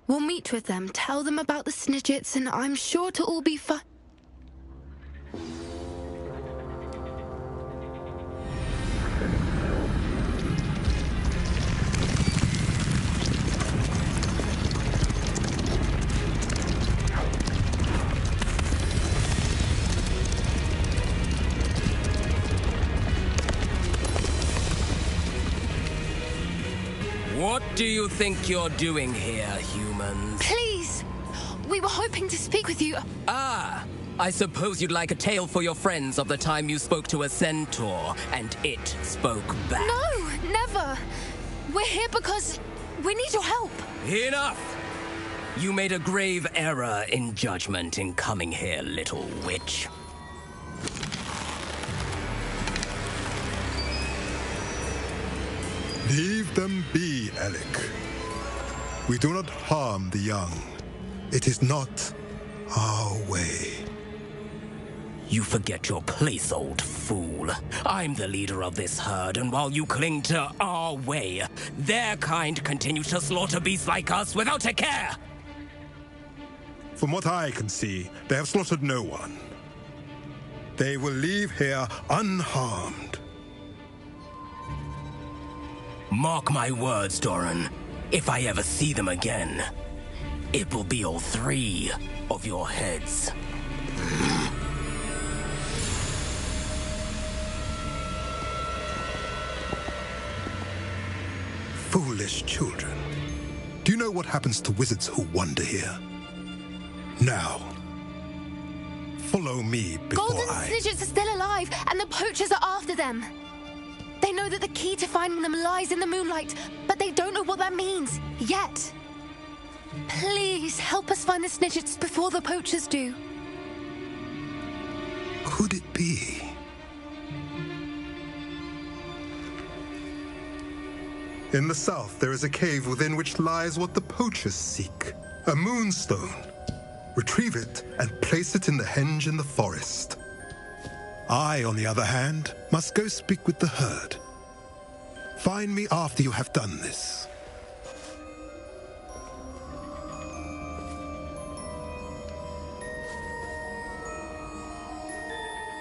We'll meet with them, tell them about the Snidgets, and I'm sure to all be fine. What do you think you're doing here, humans? Please! We were hoping to speak with you. Ah! I suppose you'd like a tale for your friends of the time you spoke to a centaur, and it spoke back. No, never! We're here because we need your help. Enough! You made a grave error in judgment in coming here, little witch. Leave them be, Alec. We do not harm the young. It is not our way. You forget your place, old fool. I'm the leader of this herd, and while you cling to our way, their kind continue to slaughter beasts like us without a care! From what I can see, they have slaughtered no one. They will leave here unharmed. Mark my words, Doran. If I ever see them again, it will be all 3 of your heads. Foolish children. Do you know what happens to wizards who wander here? Now, follow me before Golden Snidgets are still alive, and the poachers are after them. They know that the key to finding them lies in the moonlight, but they don't know what that means, yet. Please, help us find the Snidgets before the poachers do. Could it be? In the south, there is a cave within which lies what the poachers seek. A moonstone. Retrieve it and place it in the henge in the forest. I, on the other hand, must go speak with the herd. Find me after you have done this.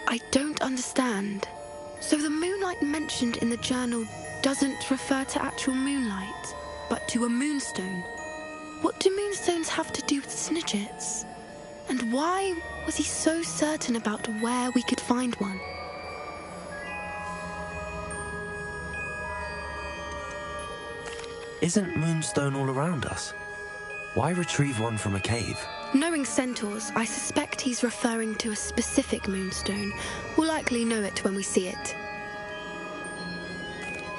I don't understand. So the moonlight mentioned in the journal doesn't refer to actual moonlight, but to a moonstone. What do moonstones have to do with snidgets? And why was he so certain about where we could find one? Isn't moonstone all around us? Why retrieve one from a cave? Knowing centaurs, I suspect he's referring to a specific moonstone. We'll likely know it when we see it.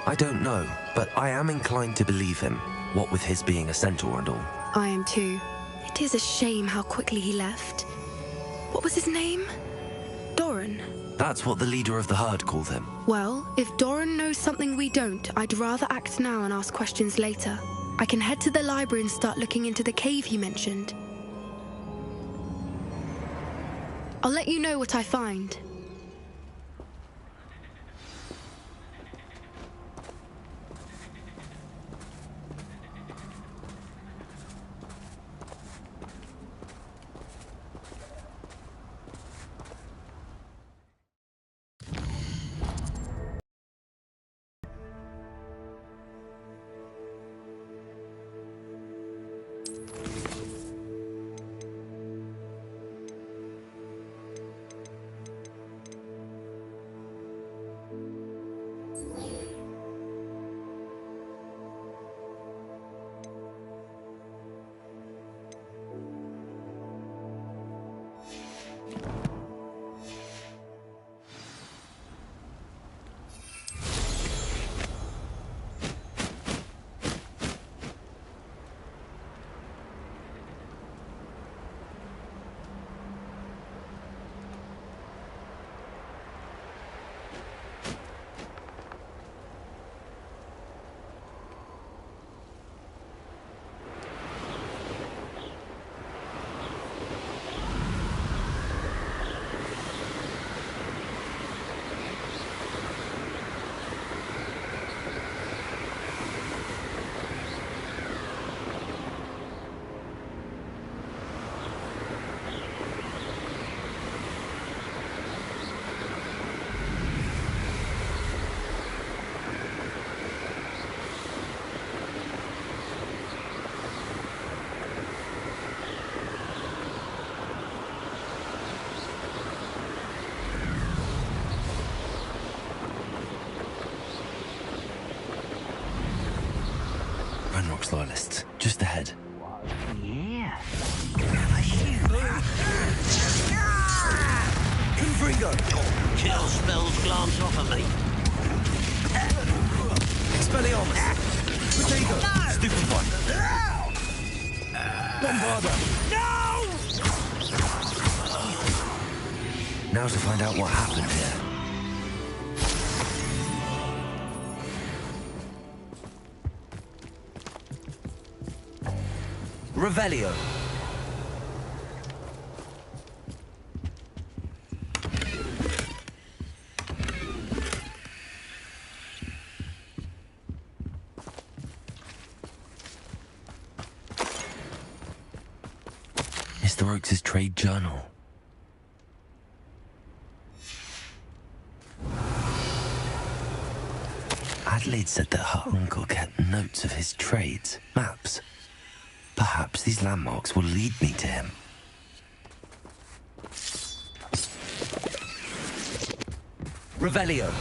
I don't know, but I am inclined to believe him, what with his being a centaur and all. I am too. It is a shame how quickly he left. What was his name? Doran. That's what the leader of the herd called him. Well, if Doran knows something we don't, I'd rather act now and ask questions later. I can head to the library and start looking into the cave he mentioned. I'll let you know what I find. Ranrock's loyalists, just ahead. Yeah. Confringo! Chill spells glance off of me. Expelliarmus! Protego! Stupefy! Bombarda! Now to find out what happened here. Revelio. Mr. Oakes' trade journal. Adelaide said that her uncle kept notes of his trades, maps. Perhaps these landmarks will lead me to him. Revelio.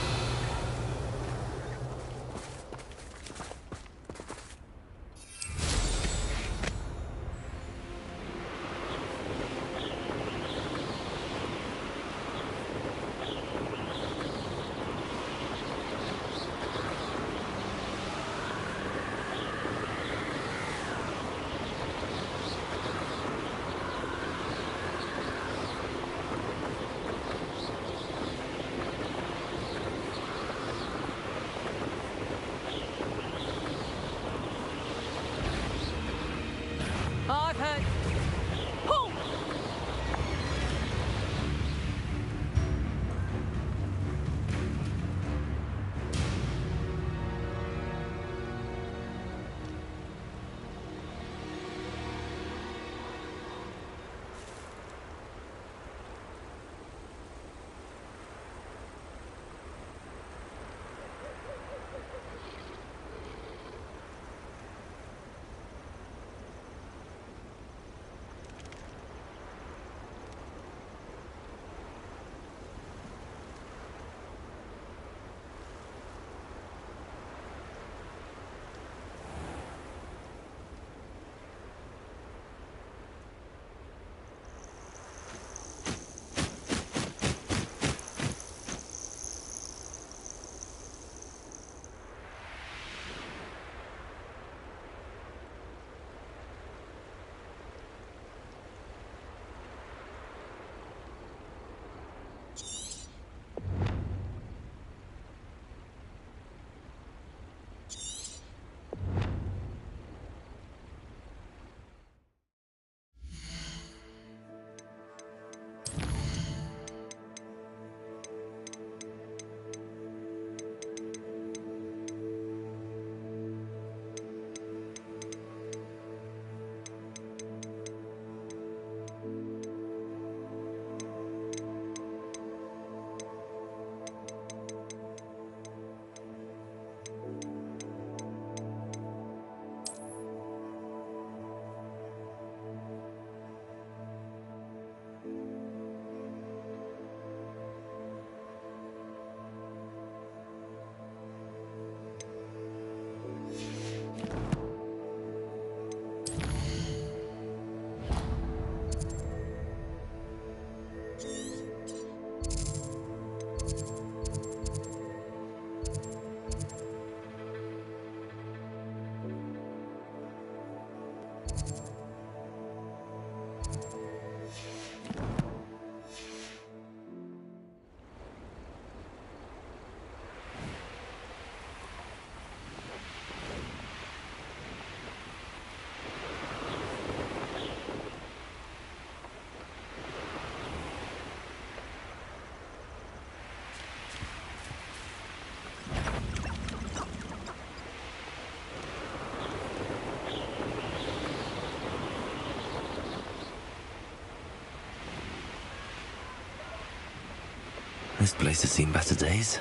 This place has seen better days.